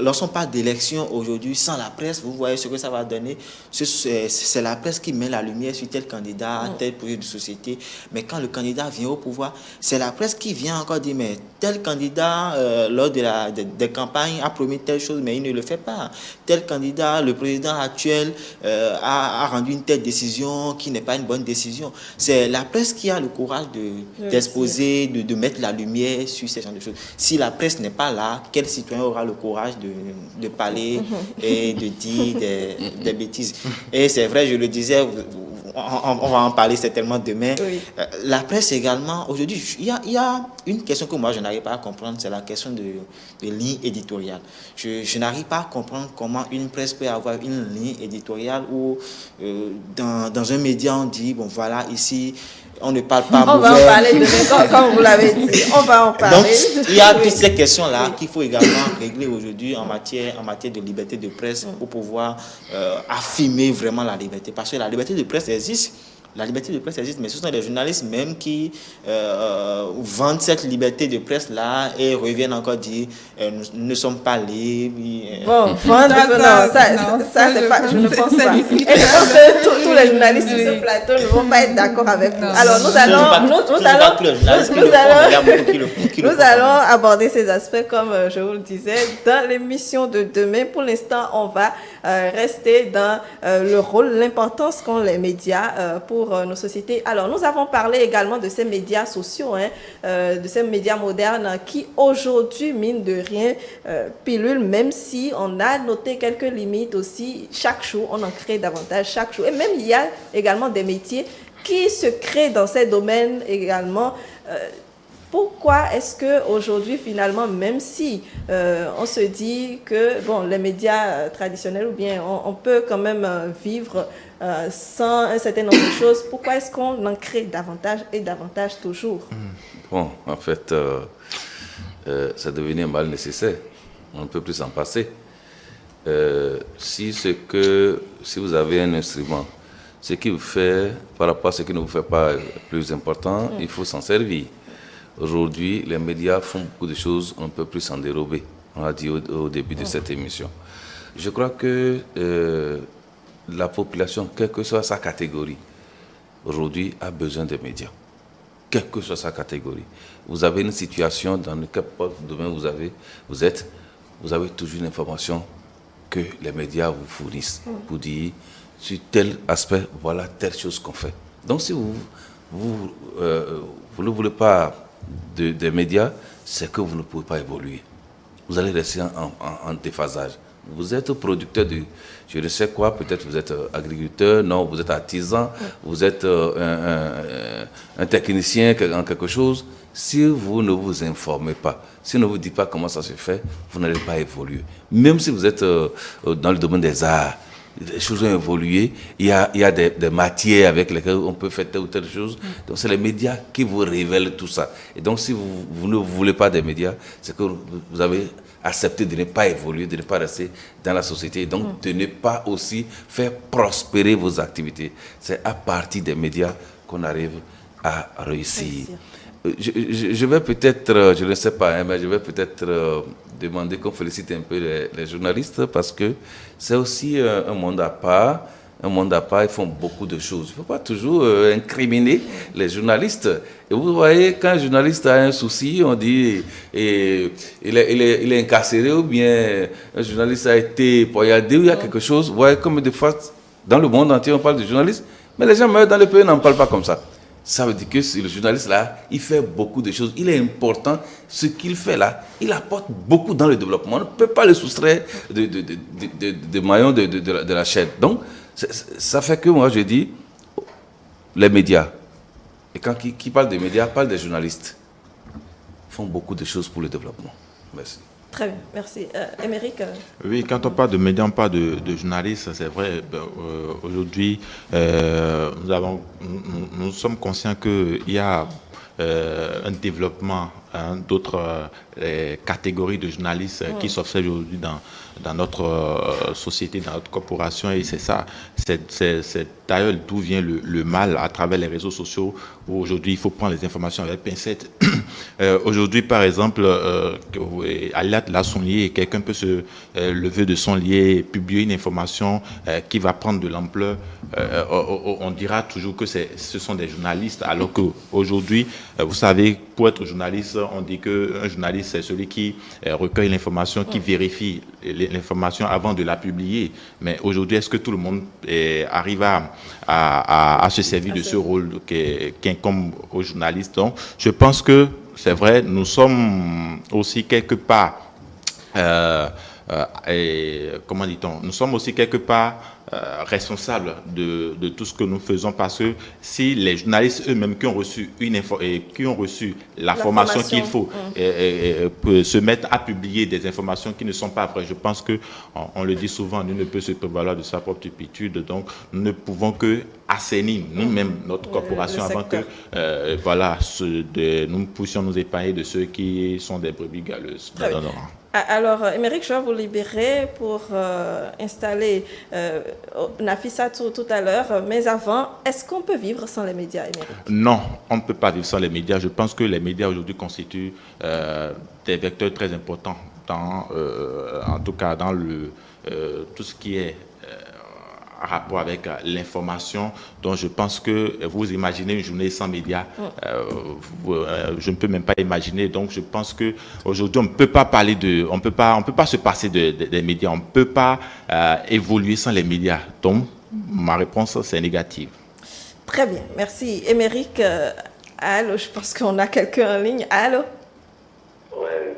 Lorsqu'on parle d'élection aujourd'hui, sans la presse, vous voyez ce que ça va donner. C'est la presse qui met la lumière sur tel candidat, tel projet de société. Mais quand le candidat vient au pouvoir, c'est la presse qui vient encore dire, mais tel candidat, lors des campagnes, a promis telle chose, mais il ne le fait pas. Tel candidat, le président actuel, a rendu une telle décision qui n'est pas une bonne décision. C'est la presse qui a le courage d'exposer, de mettre la lumière sur ces genres de choses. Si la presse n'est pas là, quel citoyen aura le courage de parler et de dire des bêtises? Et c'est vrai, je le disais, on va en parler certainement demain. Oui. La presse également, aujourd'hui, il y a une question que moi je n'arrive pas à comprendre, c'est la question de ligne éditoriale. Je n'arrive pas à comprendre comment une presse peut avoir une ligne éditoriale où dans un média on dit, bon voilà, ici on ne parle pas mauvais. On va en parler demain, comme vous l'avez dit. On va en parler. Donc, il y a toutes ces questions-là qu'il faut également régler aujourd'hui en matière de liberté de presse pour pouvoir affirmer vraiment la liberté. Parce que la liberté de presse existe. La liberté de presse existe, mais ce sont les journalistes même qui vendent cette liberté de presse-là et reviennent encore dire nous ne sommes pas libres. Bon, vendre, ça c'est pas, je ne pense pas. Et je pense que tous les journalistes sur ce plateau ne vont pas être d'accord avec vous. Alors nous allons aborder ces aspects, comme je vous le disais, dans l'émission de demain. Pour l'instant, on va rester dans le rôle, l'importance qu'ont les médias pour nos sociétés. Alors, nous avons parlé également de ces médias sociaux, de ces médias modernes qui, aujourd'hui, mine de rien, pilulent, même si on a noté quelques limites aussi. Chaque jour, on en crée davantage, chaque jour. Et même, il y a également des métiers qui se créent dans ces domaines également. Pourquoi est-ce qu'aujourd'hui, finalement, même si on se dit que bon, les médias traditionnels, ou bien on peut quand même vivre sans un certain nombre de choses, pourquoi est-ce qu'on en crée davantage et davantage toujours? Bon, en fait, ça devenait un mal nécessaire. On ne peut plus s'en passer. Si vous avez un instrument, ce qui vous fait, par rapport à ce qui ne vous fait pas plus important, il faut s'en servir. Aujourd'hui, les médias font beaucoup de choses, on ne peut plus s'en dérober. On l'a dit au début de cette émission. Je crois que la population, quelle que soit sa catégorie, aujourd'hui a besoin des médias. Quelle que soit sa catégorie. Vous avez une situation dans lequel domaine vous êtes, vous avez toujours l'information que les médias vous fournissent pour dire sur tel aspect, voilà telle chose qu'on fait. Donc si vous ne voulez pas des médias, c'est que vous ne pouvez pas évoluer. Vous allez rester en déphasage. Vous êtes producteur de je ne sais quoi, peut-être vous êtes agriculteur, non, vous êtes artisan, vous êtes un technicien en quelque chose. Si vous ne vous informez pas, si on ne vous dit pas comment ça se fait, vous n'allez pas évoluer. Même si vous êtes dans le domaine des arts, les choses ont évolué, il y a des matières avec lesquelles on peut faire telle ou telle chose. Donc c'est les médias qui vous révèlent tout ça. Et donc si vous ne voulez pas des médias, c'est que vous avez accepté de ne pas évoluer, de ne pas rester dans la société, et donc de ne pas aussi faire prospérer vos activités. C'est à partir des médias qu'on arrive à réussir. Je vais peut-être, je ne sais pas, hein, mais je vais peut-être demander qu'on félicite un peu les journalistes parce que c'est aussi un monde à part. Un monde à part, ils font beaucoup de choses. Il ne faut pas toujours incriminer les journalistes. Et vous voyez, quand un journaliste a un souci, on dit il est incarcéré ou bien un journaliste a été poignardé ou il y a quelque chose. Vous voyez, comme des fois, dans le monde entier, on parle de journalistes, mais les gens meurent dans le pays, n'en parlent pas comme ça. Ça veut dire que le journaliste là, il fait beaucoup de choses. Il est important. Ce qu'il fait là, il apporte beaucoup dans le développement. On ne peut pas le soustraire de maillons de la chaîne. Donc, ça fait que moi je dis, les médias, et quand qui parle des médias, parle des journalistes, font beaucoup de choses pour le développement. Merci. Très bien, merci. Émeric Oui, quand on parle de médias, on parle de journalistes, c'est vrai. Aujourd'hui, nous sommes conscients qu'il y a un développement d'autres catégories de journalistes qui s'observent aujourd'hui dans notre société, dans notre corporation, et c'est ça. C'est d'ailleurs d'où vient le mal à travers les réseaux sociaux, où aujourd'hui il faut prendre les informations avec pincette. Aujourd'hui, par exemple, Alia l'a souligné, quelqu'un peut se lever de son lit et publier une information qui va prendre de l'ampleur. On dira toujours que ce sont des journalistes, alors qu'aujourd'hui, vous savez, pour être journaliste, on dit qu'un journaliste, c'est celui qui recueille l'information, qui vérifie l'information avant de la publier. Mais aujourd'hui, est-ce que tout le monde arrive à se servir de ce rôle qu'incombe aux journalistes? Donc, je pense que c'est vrai, nous sommes aussi quelque part, comment dit-on, nous sommes aussi quelque part responsables de tout ce que nous faisons, parce que si les journalistes eux-mêmes qui ont reçu la formation qu'il faut se mettent à publier des informations qui ne sont pas vraies, je pense que on le dit souvent, nul ne peut se prévaloir de sa propre turpitude. Donc nous ne pouvons que assainir nous-mêmes notre corporation avant que nous puissions nous épargner de ceux qui sont des brebis galeuses. Alors, Émeric, je vais vous libérer pour installer Nafissa tout à l'heure. Mais avant, est-ce qu'on peut vivre sans les médias, Émeric? Non, on ne peut pas vivre sans les médias. Je pense que les médias aujourd'hui constituent des vecteurs très importants, en tout cas dans tout ce qui est rapport avec l'information. Donc je pense que vous imaginez une journée sans médias, je ne peux même pas imaginer. Donc je pense que aujourd'hui on ne peut pas parler on peut pas se passer des médias, on ne peut pas évoluer sans les médias. Donc ma réponse c'est négative. Très bien, merci. Émeric, allô, je pense qu'on a quelqu'un en ligne. Allô? Ouais.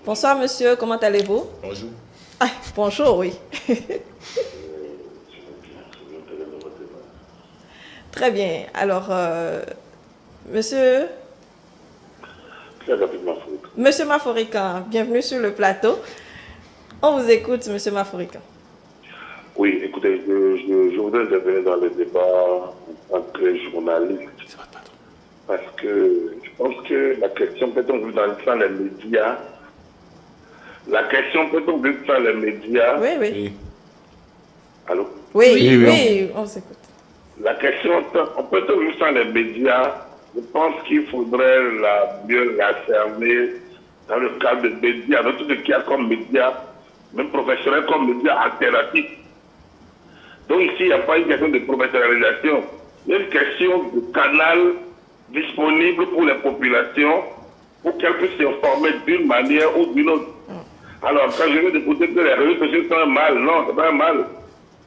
Bonsoir monsieur, comment allez-vous? Bonjour. Ah, bonjour, oui. Très bien. Alors, monsieur Maforican, bienvenue sur le plateau. On vous écoute, monsieur Maforican. Oui, écoutez, je voudrais intervenir dans le débat en tant que journaliste. Parce que je pense que la question peut-on vivre sans les médias. La question peut-on vivre sans les médias. Oui. Allô? Oui, on s'écoute. La question, on peut-on vivre sans les médias? Je pense qu'il faudrait mieux la fermer dans le cadre de médias, dans tout ce qu'il y a comme médias, même professionnels comme médias alternatifs. Donc ici, il n'y a pas une question de professionnalisation, il y a une question de canal disponible pour les populations pour qu'elles puissent s'informer d'une manière ou d'une autre. Alors, quand je veux déposer que les réseaux sociaux sont un mal, non, c'est pas un mal.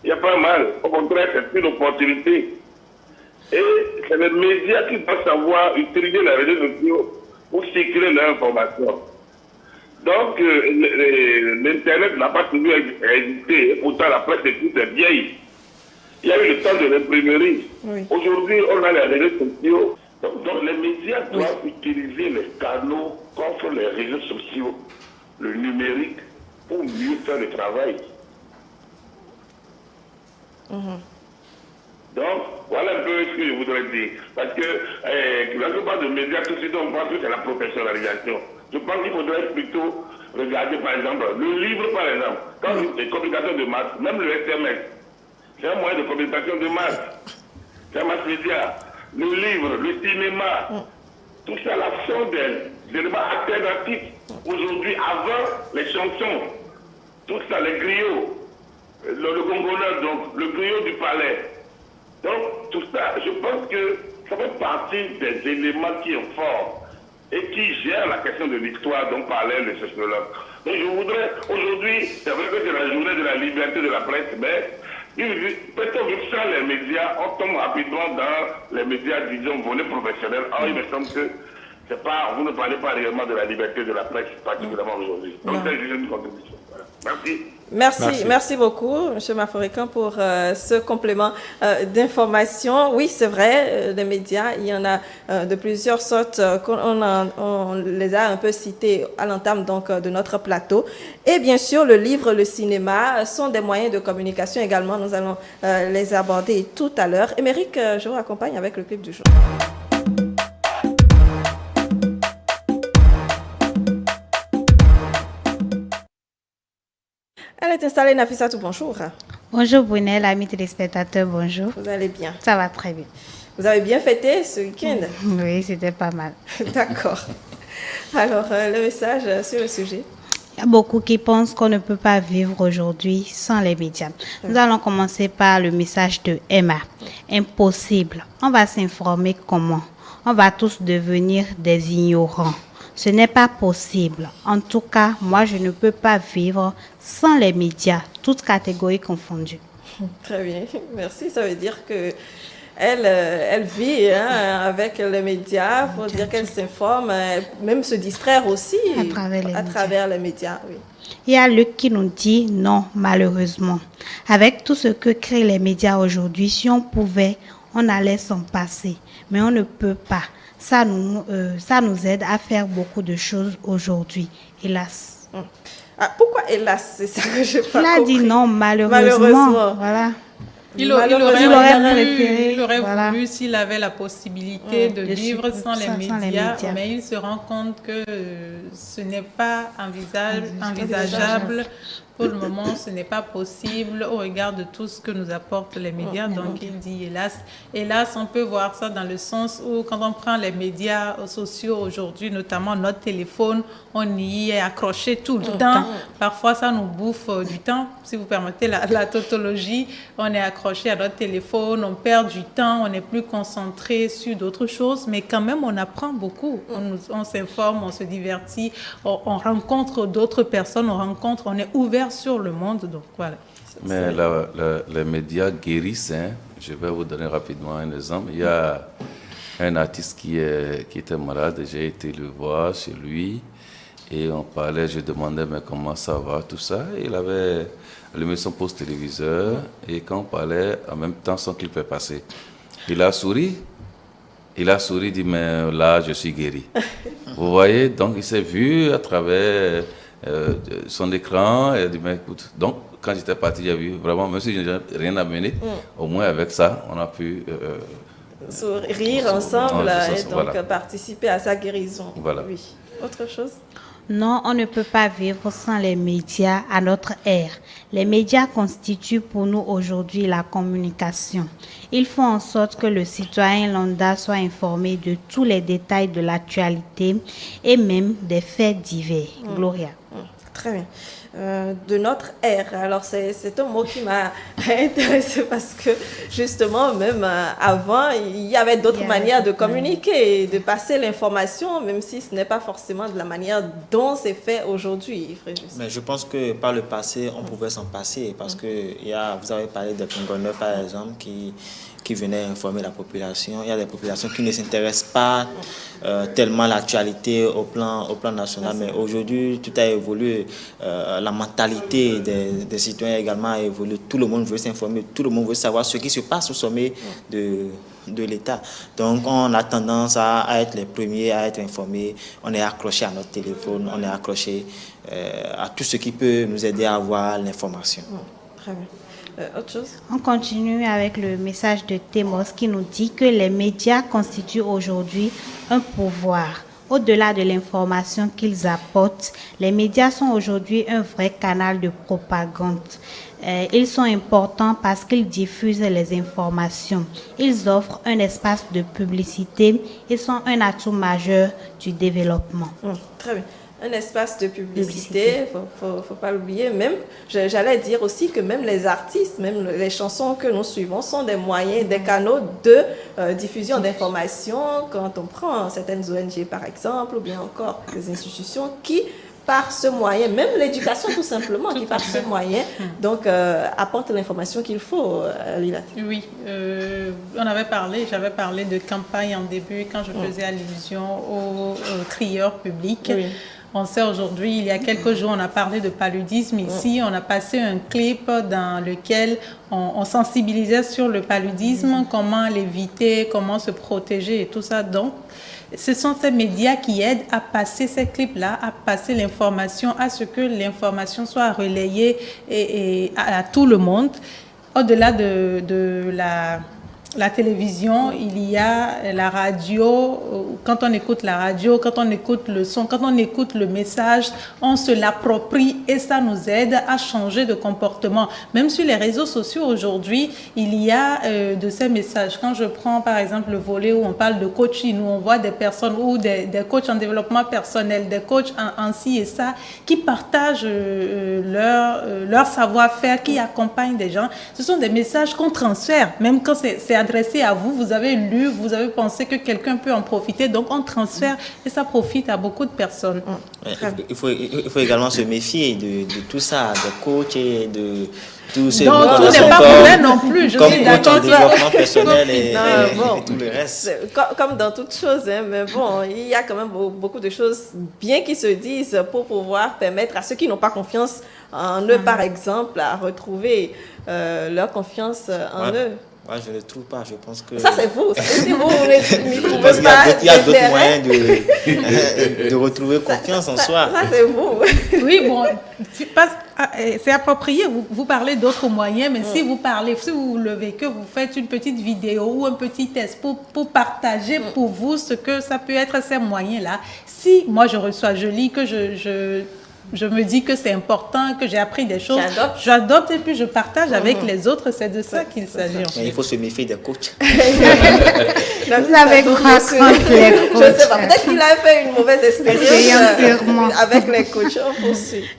Il n'y a pas un mal. Au contraire, c'est une opportunité. Et c'est les médias qui doivent savoir utiliser les réseaux sociaux pour circuler leur information. Donc, l'Internet n'a pas toujours existé. Et pourtant, la presse écrite est vieille. Il y a eu le temps de l'imprimerie. Oui. Aujourd'hui, on a les réseaux sociaux. Donc les médias doivent utiliser les canaux contre les réseaux sociaux, le numérique, pour mieux faire le travail. Donc, voilà un peu ce que je voudrais dire. Parce que la plupart des médias, tout de suite, on pense que c'est la professionnalisation. Je pense qu'il faudrait plutôt regarder, par exemple, le livre, par exemple, quand les communications de masse, même le SMS, c'est un moyen de communication de masse. C'est un mass média. Le livre, le cinéma, tout ça, là, sont des éléments alternatifs. Aujourd'hui, avant les chansons, tout ça, les griots, le gongoleur, donc, le griot du palais. Donc, tout ça, je pense que ça fait partie des éléments qui sont forts et qui gèrent la question de l'histoire dont parlait le sociologue. Donc, je voudrais, aujourd'hui, c'est vrai que c'est la journée de la liberté de la presse, mais peut-être que sans les médias, on tombe rapidement dans les médias, disons, volets professionnels. Or, il me semble que c'est pas, vous ne parlez pas réellement de la liberté de la presse, particulièrement aujourd'hui. Donc, c'est une contribution. Voilà. Merci. Merci beaucoup, M. Maforican, pour ce complément d'information. Oui, c'est vrai, les médias, il y en a de plusieurs sortes. On les a un peu cités à l'entame donc de notre plateau. Et bien sûr, le livre, le cinéma sont des moyens de communication également. Nous allons les aborder tout à l'heure. Émeric, je vous accompagne avec le clip du jour. Elle est installée, Nafissatou, bonjour. Bonjour Brunel, amis téléspectateurs, bonjour. Vous allez bien? Ça va très bien. Vous avez bien fêté ce week-end? Oui, c'était pas mal. D'accord. Alors, le message sur le sujet? Il y a beaucoup qui pensent qu'on ne peut pas vivre aujourd'hui sans les médias. Nous allons commencer par le message de Emma. Impossible. On va s'informer comment? On va tous devenir des ignorants. Ce n'est pas possible. En tout cas, moi, je ne peux pas vivre sans les médias, toutes catégories confondues. Très bien, merci. Ça veut dire que elle vit avec les médias, pour dire qu'elle s'informe, même se distraire aussi à travers les médias. Oui. Il y a Luc qui nous dit non, malheureusement. Avec tout ce que créent les médias aujourd'hui, si on pouvait, on allait s'en passer. Mais on ne peut pas. Ça nous aide à faire beaucoup de choses aujourd'hui, hélas. Ah, pourquoi hélas? C'est ça que je pas compris. Il a dit non, malheureusement. Voilà. Il aurait voulu s'il avait la possibilité de vivre sans les médias, mais il se rend compte que ce n'est pas envisageable. Pour le moment, ce n'est pas possible au regard de tout ce que nous apportent les médias. Donc, il dit hélas. Hélas, on peut voir ça dans le sens où quand on prend les médias sociaux aujourd'hui, notamment notre téléphone, on y est accroché tout le temps. Parfois, ça nous bouffe du temps. Si vous permettez la tautologie, on est accroché à notre téléphone, on perd du temps, on n'est plus concentré sur d'autres choses, mais quand même, on apprend beaucoup. On s'informe, on se divertit, on rencontre d'autres personnes, on est ouvert sur le monde, donc voilà. Mais les médias guérissent. Je vais vous donner rapidement un exemple. Il y a un artiste qui était malade. J'ai été le voir chez lui et on parlait. Je demandais mais comment ça va, tout ça. Et il avait allumé son poste téléviseur et quand on parlait, en même temps son clip est passé. Il a souri. Il dit mais là je suis guéri. Vous voyez, donc il s'est vu à travers son écran et dit mais écoute, donc quand j'étais parti j'ai vu vraiment, même si je n'ai rien amené, au moins avec ça on a pu rire ensemble et donc participer à sa guérison. Voilà. Oui. Autre chose? Non, on ne peut pas vivre sans les médias à notre ère. Les médias constituent pour nous aujourd'hui la communication. Ils font en sorte que le citoyen lambda soit informé de tous les détails de l'actualité et même des faits divers. Gloria. Très bien. De notre ère. Alors, c'est un mot qui m'a intéressée parce que, justement, même avant, il y avait d'autres manières de communiquer, de passer l'information, même si ce n'est pas forcément de la manière dont c'est fait aujourd'hui, Fréjus. Mais je pense que par le passé, on pouvait s'en passer parce que vous avez parlé des Congolais, par exemple, qui venaient informer la population. Il y a des populations qui ne s'intéressent pas tellement à l'actualité au plan national. Mais aujourd'hui, tout a évolué. La mentalité des citoyens également a évolué. Tout le monde veut s'informer. Tout le monde veut savoir ce qui se passe au sommet de l'État. Donc, on a tendance à être les premiers à être informés. On est accroché à notre téléphone. On est accroché à tout ce qui peut nous aider à avoir l'information. Très bien. Autre chose? On continue avec le message de Temos qui nous dit que les médias constituent aujourd'hui un pouvoir. Au-delà de l'information qu'ils apportent, les médias sont aujourd'hui un vrai canal de propagande. Ils sont importants parce qu'ils diffusent les informations. Ils offrent un espace de publicité et sont un atout majeur du développement. Très bien. Un espace de publicité, faut pas l'oublier. Même, j'allais dire aussi que même les artistes, même les chansons que nous suivons sont des moyens, des canaux de diffusion d'informations. Quand on prend certaines ONG par exemple, ou bien encore des institutions qui, par ce moyen, même l'éducation tout simplement, qui par ce moyen, donc apporte l'information qu'il faut, Lila. Oui, j'avais parlé de campagne en début quand je faisais allusion aux crieurs publics. Oui. On sait aujourd'hui, il y a quelques jours, on a parlé de paludisme ici. On a passé un clip dans lequel on sensibilisait sur le paludisme, comment l'éviter, comment se protéger et tout ça. Donc, ce sont ces médias qui aident à passer ces clips-là, à passer l'information, à ce que l'information soit relayée et à tout le monde. Au-delà de la télévision, il y a la radio. Quand on écoute la radio, quand on écoute le son, quand on écoute le message, on se l'approprie et ça nous aide à changer de comportement. Même sur les réseaux sociaux aujourd'hui, il y a de ces messages. Quand je prends par exemple le volet où on parle de coaching, où on voit des personnes ou des coachs en développement personnel, des coachs en ci et ça, qui partagent leur savoir-faire, qui accompagnent des gens. Ce sont des messages qu'on transfère, même quand c'est adressé à vous, vous avez lu, vous avez pensé que quelqu'un peut en profiter, donc on transfère et ça profite à beaucoup de personnes. Il faut également se méfier de tout ça, des coachs et de tout ce donc tout n'est pas mauvais non plus, comme coach en développement personnel et tout le reste. Comme dans toute chose, hein, mais bon, il y a quand même beaucoup de choses bien qui se disent pour pouvoir permettre à ceux qui n'ont pas confiance en eux, par exemple, à retrouver leur confiance en eux. Moi, je ne trouve pas. Je pense que... Ça, c'est vous. Si vous ne trouvez parce pas... Il y a d'autres moyens de retrouver confiance en soi. Ça, c'est vous. Oui, bon, c'est approprié. Vous parlez d'autres moyens, mais si vous levez que vous faites une petite vidéo ou un petit test pour partager pour vous ce que ça peut être ces moyens-là. Si moi, je lis que je me dis que c'est important, que j'ai appris des choses. J'adopte et puis je partage avec les autres. C'est de ça qu'il s'agit. Mais il faut se méfier des coachs. Vous avez quoi contre les coachs? Je ne sais pas. Peut-être qu'il a fait une mauvaise expérience avec les coachs.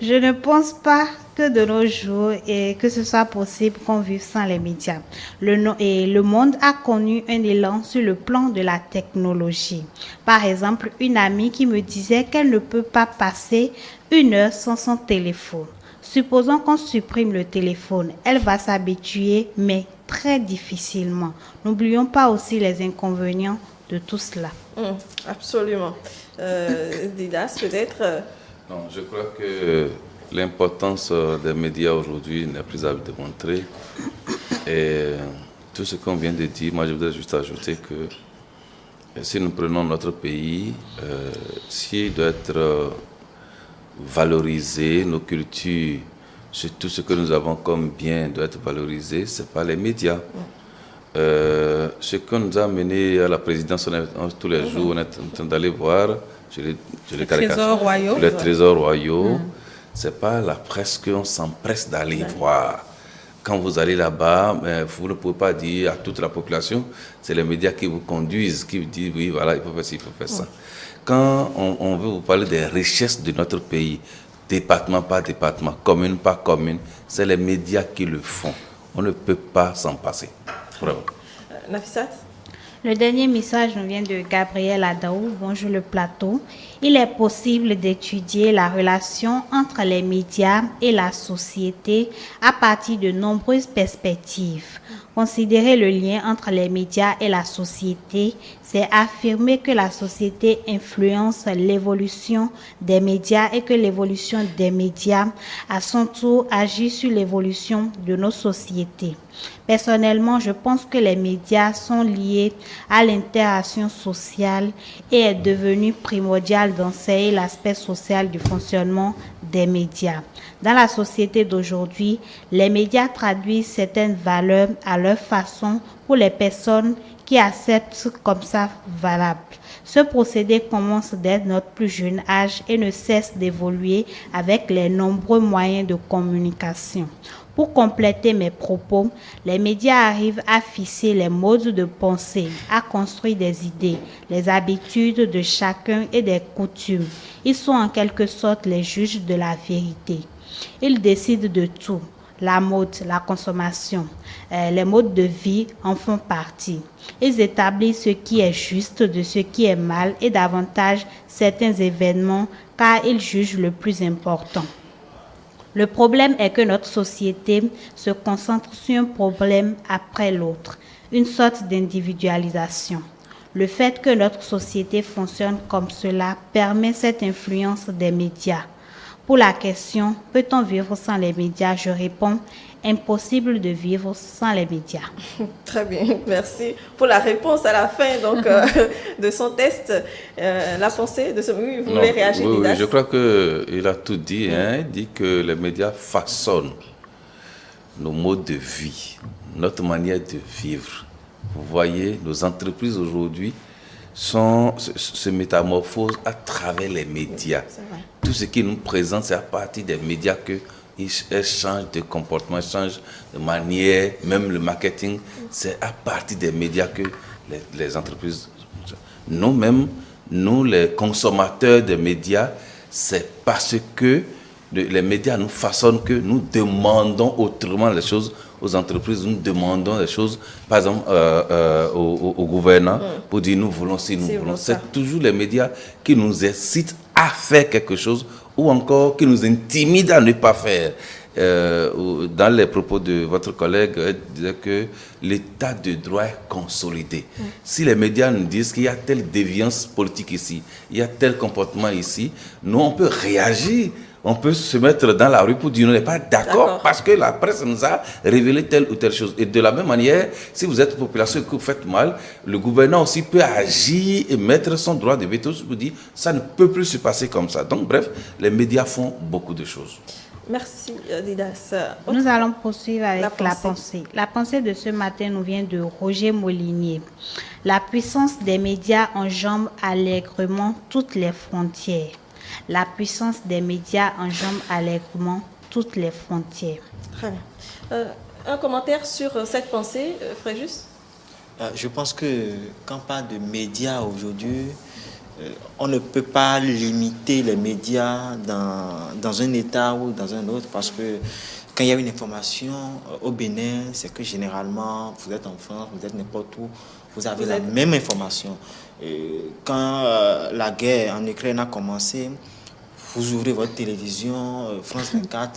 Je ne pense pas que de nos jours et que ce soit possible qu'on vive sans les médias. Le monde a connu un élan sur le plan de la technologie. Par exemple, une amie qui me disait qu'elle ne peut pas passer 1 heure sans son téléphone. Supposons qu'on supprime le téléphone, elle va s'habituer, mais très difficilement. N'oublions pas aussi les inconvénients de tout cela. Absolument. Didas, peut-être... Non, je crois que l'importance des médias aujourd'hui n'est plus à démontrer. Et tout ce qu'on vient de dire, moi je voudrais juste ajouter que si nous prenons notre pays, s'il doit être valorisé, nos cultures, sur tout ce que nous avons comme bien doit être valorisé, ce n'est pas les médias. Ce qu'on nous a mené à la présidence, tous les jours, on est en train d'aller voir les trésors royaux. Ce n'est pas la presse qu'on s'empresse d'aller voir. Quand vous allez là-bas, vous ne pouvez pas dire à toute la population, c'est les médias qui vous conduisent, qui vous disent, oui, voilà, il faut faire ci, il faut faire ça. Quand on veut vous parler des richesses de notre pays, département par département, commune par commune. C'est les médias qui le font. On ne peut pas s'en passer. Vraiment. Nafisat? Le dernier message nous vient de Gabriel Adaou. Bonjour le plateau. Il est possible d'étudier la relation entre les médias et la société à partir de nombreuses perspectives. Considérer le lien entre les médias et la société, c'est affirmer que la société influence l'évolution des médias et que l'évolution des médias, à son tour, agit sur l'évolution de nos sociétés. Personnellement, je pense que les médias sont liés à l'interaction sociale et est devenu primordial d'enseigner l'aspect social du fonctionnement des médias. Dans la société d'aujourd'hui, les médias traduisent certaines valeurs à leur façon pour les personnes qui acceptent comme ça valable. Ce procédé commence dès notre plus jeune âge et ne cesse d'évoluer avec les nombreux moyens de communication. Pour compléter mes propos, les médias arrivent à fixer les modes de pensée, à construire des idées, les habitudes de chacun et des coutumes. Ils sont en quelque sorte les juges de la vérité. Ils décident de tout. La mode, la consommation, les modes de vie en font partie. Ils établissent ce qui est juste de ce qui est mal et davantage certains événements car ils jugent le plus important. Le problème est que notre société se concentre sur un problème après l'autre, une sorte d'individualisation. Le fait que notre société fonctionne comme cela permet cette influence des médias. Pour la question « Peut-on vivre sans les médias ?» je réponds « Impossible de vivre sans les médias. » Très bien, merci pour la réponse à la fin donc, de son test. La pensée de ce... Oui, vous voulez réagir, oui, Didas? je crois qu'il a tout dit. Il dit que les médias façonnent nos modes de vie, notre manière de vivre. Vous voyez, nos entreprises aujourd'hui se métamorphosent à travers les médias. Tout ce qui nous présente, c'est à partir des médias qu'elles changent de comportement, changent de manière, même le marketing, c'est à partir des médias que les entreprises... Nous-mêmes, nous, les consommateurs des médias, c'est parce que les médias nous façonnent que nous demandons autrement les choses aux entreprises, nous demandons des choses, par exemple, au gouvernement, pour dire nous voulons ci, nous voulons ça. C'est toujours les médias qui nous incitent à faire quelque chose ou encore qui nous intimident à ne pas faire. Dans les propos de votre collègue, elle disait que l'état de droit est consolidé. Si les médias nous disent qu'il y a telle déviance politique ici, il y a tel comportement ici, nous on peut réagir. On peut se mettre dans la rue pour dire on n'est pas d'accord parce que la presse nous a révélé telle ou telle chose. Et de la même manière, si vous êtes population et que vous faites mal, le gouvernement aussi peut agir et mettre son droit de veto pour dire ça ne peut plus se passer comme ça. Donc bref, les médias font beaucoup de choses. Merci, Didas. Nous allons poursuivre avec la pensée. La pensée de ce matin nous vient de Roger Molinier. La puissance des médias enjambe allègrement toutes les frontières. La puissance des médias enjambe allègrement toutes les frontières. Très bien. Un commentaire sur cette pensée, Fréjus? Je pense que quand on parle de médias aujourd'hui, on ne peut pas limiter les médias dans un État ou dans un autre parce que quand il y a une information au Bénin, c'est que généralement, vous êtes en France, vous êtes n'importe où, vous avez la même information. Quand la guerre en Ukraine a commencé, vous ouvrez votre télévision, France 24,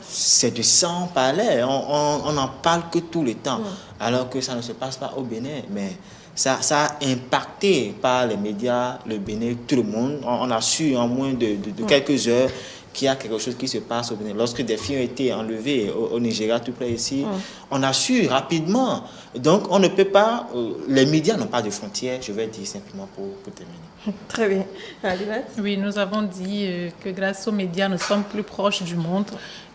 c'est de ça on parlait. On n'en parle que tout le temps, alors que ça ne se passe pas au Bénin. Mais ça a impacté par les médias, le Bénin, tout le monde. On a su en moins de quelques heures qu'il y a quelque chose qui se passe au Bénin. Lorsque des filles ont été enlevées au Nigeria, tout près ici, on a su rapidement. Donc, on ne peut pas... les médias n'ont pas de frontières, je vais dire simplement pour terminer. Très bien. Oui, nous avons dit que grâce aux médias, nous sommes plus proches du monde.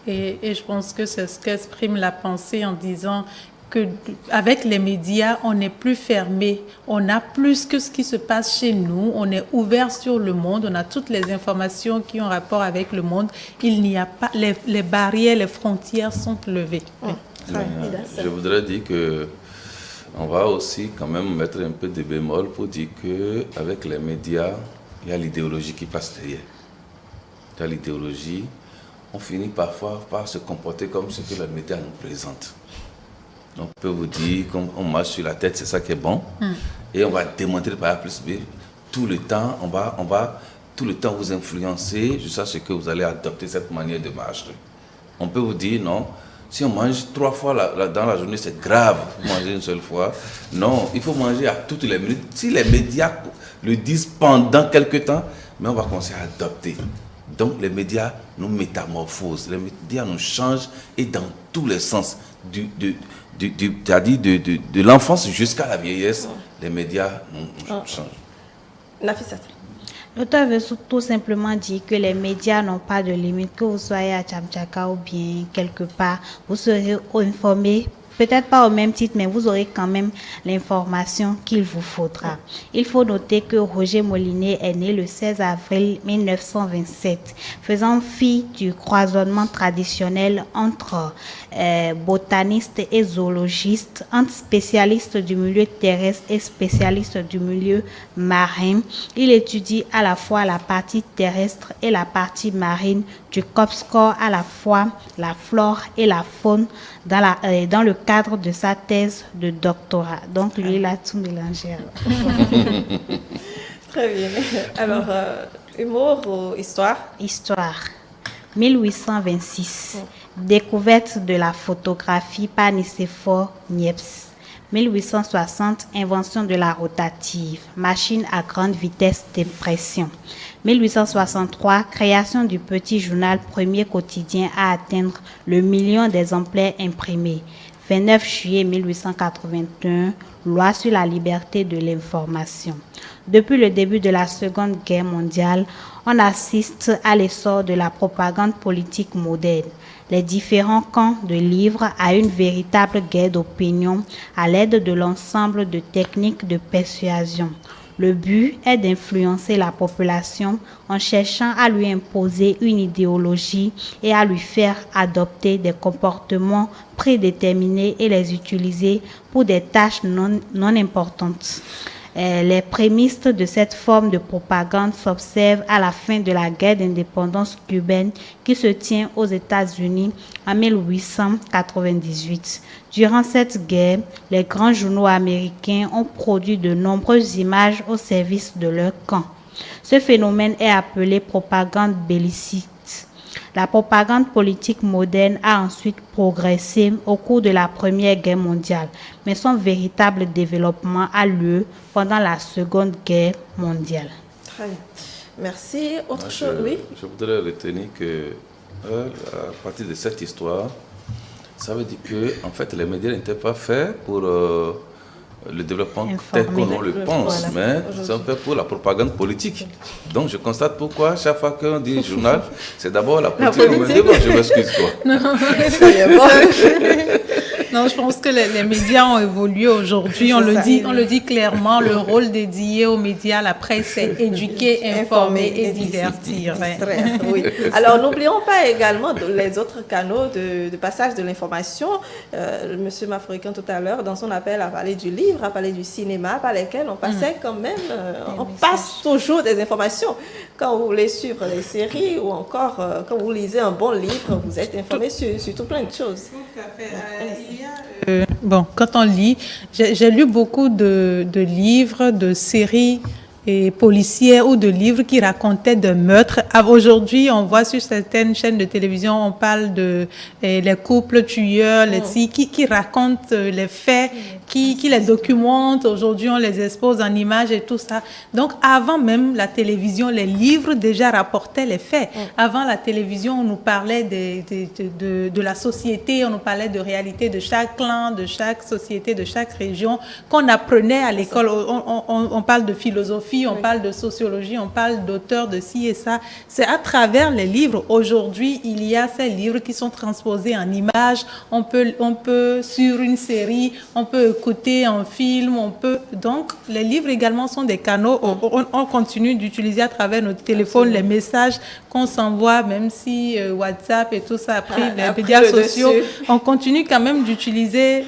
Et je pense que c'est ce qu'exprime la pensée en disant qu'avec les médias, on n'est plus fermé. On a plus que ce qui se passe chez nous. On est ouvert sur le monde. On a toutes les informations qui ont rapport avec le monde. Il n'y a pas... Les barrières, les frontières sont levées. Je voudrais dire que on va aussi quand même mettre un peu de bémol pour dire qu'avec les médias, il y a l'idéologie qui passe derrière. dans l'idéologie, on finit parfois par se comporter comme ce que les médias nous présentent. On peut vous dire, comme on marche sur la tête, c'est ça qui est bon. Et on va démontrer par A plus B. Tout le temps, on va tout le temps vous influencer jusqu'à ce que vous allez adopter cette manière de marcher. On peut vous dire, non, si on mange 3 fois dans la journée, c'est grave, manger une seule fois. Non, il faut manger à toutes les minutes. Si les médias le disent pendant quelques temps, mais on va commencer à adopter. Donc les médias nous métamorphosent, les médias nous changent et dans tous les sens, de l'enfance jusqu'à la vieillesse, les médias nous changent. Nafisat. L'auteur veut tout simplement dire que les médias n'ont pas de limite, que vous soyez à Tchamtchaka ou bien quelque part, vous serez informé. Peut-être pas au même titre, mais vous aurez quand même l'information qu'il vous faudra. Il faut noter que Roger Molinet est né le 16 avril 1927, faisant fi du croisonnement traditionnel entre botanistes et zoologistes, entre spécialistes du milieu terrestre et spécialistes du milieu marin. Il étudie à la fois la partie terrestre et la partie marine du COPSCOR, à la fois la flore et la faune dans le cadre de sa thèse de doctorat. Donc, lui, il a tout mélangé. Très bien. Alors, humour ou histoire? Histoire. 1826. Découverte de la photographie par Nicéphore Niepce. 1860. Invention de la rotative. Machine à grande vitesse d'impression. 1863, création du petit journal, premier quotidien à atteindre le 1 million d'exemplaires imprimés. 29 juillet 1881, loi sur la liberté de l'information. Depuis le début de la Seconde Guerre mondiale, on assiste à l'essor de la propagande politique moderne. Les différents camps de livres à une véritable guerre d'opinion à l'aide de l'ensemble de techniques de persuasion. Le but est d'influencer la population en cherchant à lui imposer une idéologie et à lui faire adopter des comportements prédéterminés et les utiliser pour des tâches non importantes. Les prémices de cette forme de propagande s'observent à la fin de la guerre d'indépendance cubaine qui se tient aux États-Unis en 1898. Durant cette guerre, les grands journaux américains ont produit de nombreuses images au service de leur camp. Ce phénomène est appelé propagande belliciste. La propagande politique moderne a ensuite progressé au cours de la Première Guerre mondiale, mais son véritable développement a lieu pendant la Seconde Guerre mondiale. Très bien. Merci. Autre chose, oui? Je voudrais retenir que, à partir de cette histoire, ça veut dire que, en fait, les médias n'étaient pas faits pour le développement tel qu'on le pense, mais c'est fait pour la propagande politique. Donc je constate pourquoi chaque fois qu'on dit journal, c'est d'abord la politique. Je m'excuse quoi. Non, je pense que les médias ont évolué aujourd'hui. On le dit clairement, le rôle dédié aux médias, la presse, c'est éduquer, informer et divertir. Oui. Alors, n'oublions pas également les autres canaux de passage de l'information. Monsieur Mafricain, tout à l'heure, dans son appel, a parlé du livre, a parlé du cinéma, par lesquels on passait quand même, on passe toujours des informations. Quand vous voulez suivre les séries ou encore quand vous lisez un bon livre, vous êtes informé sur tout plein de choses. Tout à fait. Bon, quand on lit, j'ai lu beaucoup de livres, de séries et policières ou de livres qui racontaient de meurtres. Aujourd'hui, on voit sur certaines chaînes de télévision, on parle de les couples tueurs, qui racontent les faits, qui les documentent. Aujourd'hui, on les expose en images et tout ça. Donc, avant même la télévision, les livres déjà rapportaient les faits. Avant la télévision, on nous parlait de la société, on nous parlait de réalité de chaque clan, de chaque société, de chaque région, qu'on apprenait à l'école. On parle de philosophie, on parle de sociologie, on parle d'auteurs de ci et ça. C'est à travers les livres. Aujourd'hui, il y a ces livres qui sont transposés en images. On peut sur une série, on peut écouter en film, on peut... Donc, les livres également sont des canaux. On continue d'utiliser à travers notre téléphone les messages qu'on s'envoie, même si WhatsApp et tout ça a pris les médias sociaux. On continue quand même d'utiliser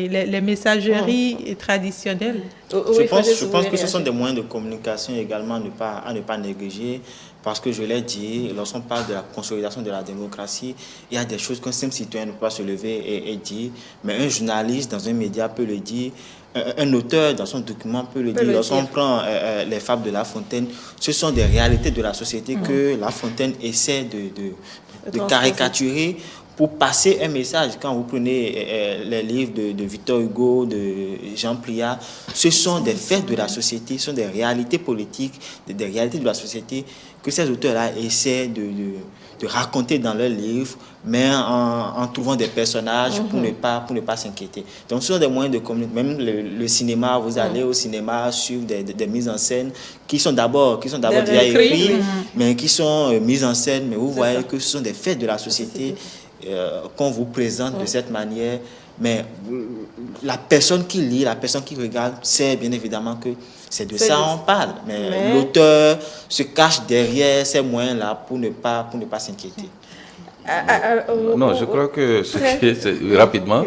les messageries traditionnelles. Je pense que ce sont des moyens de communication également à ne pas négliger. Parce que je l'ai dit, lorsqu'on parle de la consolidation de la démocratie, il y a des choses qu'un simple citoyen ne peut pas se lever et dire. Mais un journaliste dans un média peut le dire. Un auteur dans son document peut le dire. Lorsqu'on prend les fables de La Fontaine, ce sont des réalités de la société que La Fontaine essaie de caricaturer pour passer un message. Quand vous prenez les livres de Victor Hugo, de Jean Pliat, ce sont des faits de la société, ce sont des réalités politiques, des réalités de la société que ces auteurs-là essaient de raconter dans leurs livres, mais en trouvant des personnages pour ne pas s'inquiéter. Donc ce sont des moyens de communiquer. Même le cinéma, vous allez au cinéma sur des mises en scène qui sont d'abord déjà écrites, mais qui sont mises en scène, mais vous voyez que ce sont des faits de la société qu'on vous présente de cette manière. Mais la personne qui lit, la personne qui regarde, sait bien évidemment que c'est de ça on parle. Mais l'auteur se cache derrière ces moyens-là pour ne pas s'inquiéter. Non, je crois que rapidement,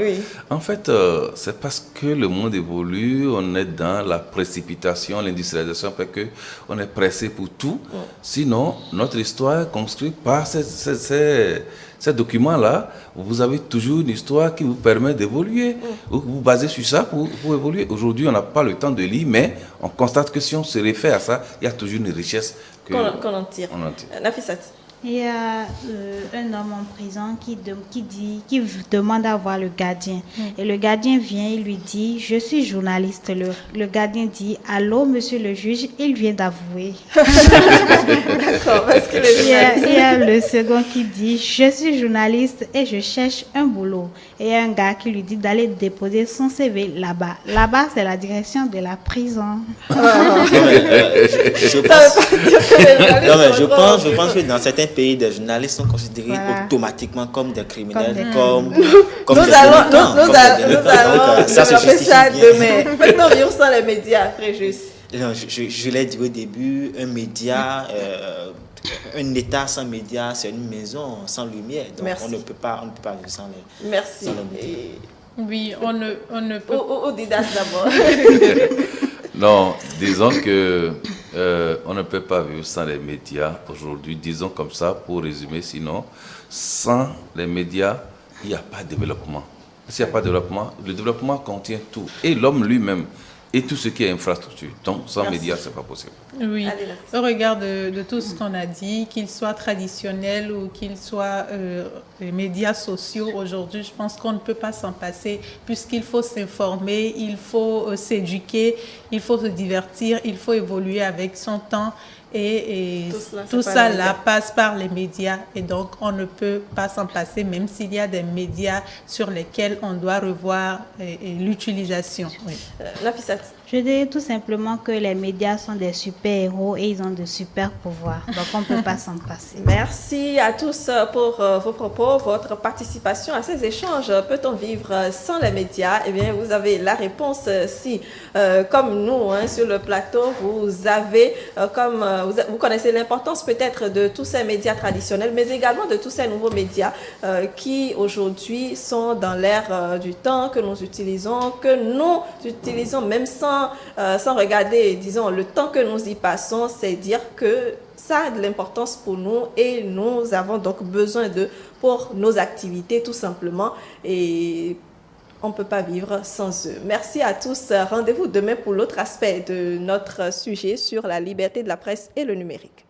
en fait, c'est parce que le monde évolue, on est dans la précipitation, l'industrialisation fait qu'on est pressé pour tout. Sinon, notre histoire est construite par ces documents-là. Vous avez toujours une histoire qui vous permet d'évoluer. Vous vous basez sur ça pour évoluer. Aujourd'hui, on n'a pas le temps de lire, mais on constate que si on se réfère à ça, il y a toujours une richesse qu'on en tire. Nafisat. Il y a un homme en prison qui demande à voir le gardien. Et le gardien vient, il lui dit, je suis journaliste. Le gardien dit, allô, monsieur le juge, il vient d'avouer. D'accord, parce que il y a le second qui dit, je suis journaliste et je cherche un boulot. Et il y a un gars qui lui dit d'aller déposer son CV là-bas. Là-bas, c'est la direction de la prison. Je pense que dans certains pays, des journalistes sont considérés automatiquement comme des criminels, comme nous allons développer ça demain. Maintenant, vivons sans les médias, très juste. Je l'ai dit au début, un média, un État sans médias, c'est une maison sans lumière. Donc on ne peut pas vivre sans les médias. Oui, on ne peut pas. Didas d'abord. Non, disons que on ne peut pas vivre sans les médias aujourd'hui, disons comme ça pour résumer, sinon sans les médias, il n'y a pas de développement. S'il n'y a pas de développement, le développement contient tout, et l'homme lui-même, et tout ce qui est infrastructure. Donc sans médias, ce n'est pas possible. Oui, au regard de tout ce qu'on a dit, qu'ils soient traditionnels ou qu'ils soient les médias sociaux, aujourd'hui, je pense qu'on ne peut pas s'en passer puisqu'il faut s'informer, il faut s'éduquer, il faut se divertir, il faut évoluer avec son temps. Et tout ça là passe par les médias et donc on ne peut pas s'en passer même s'il y a des médias sur lesquels on doit revoir l'utilisation. Nafisat. Je dirais tout simplement que les médias sont des super-héros et ils ont de super pouvoirs. Donc, on ne peut pas s'en passer. Merci à tous pour vos propos, votre participation à ces échanges. Peut-on vivre sans les médias? Eh bien, vous avez la réponse si, comme nous, sur le plateau, vous avez, vous connaissez l'importance peut-être de tous ces médias traditionnels, mais également de tous ces nouveaux médias qui, aujourd'hui, sont dans l'ère du temps, que nous utilisons même sans regarder, disons, le temps que nous y passons, c'est dire que ça a de l'importance pour nous et nous avons donc besoin pour nos activités tout simplement et on ne peut pas vivre sans eux. Merci à tous. Rendez-vous demain pour l'autre aspect de notre sujet sur la liberté de la presse et le numérique.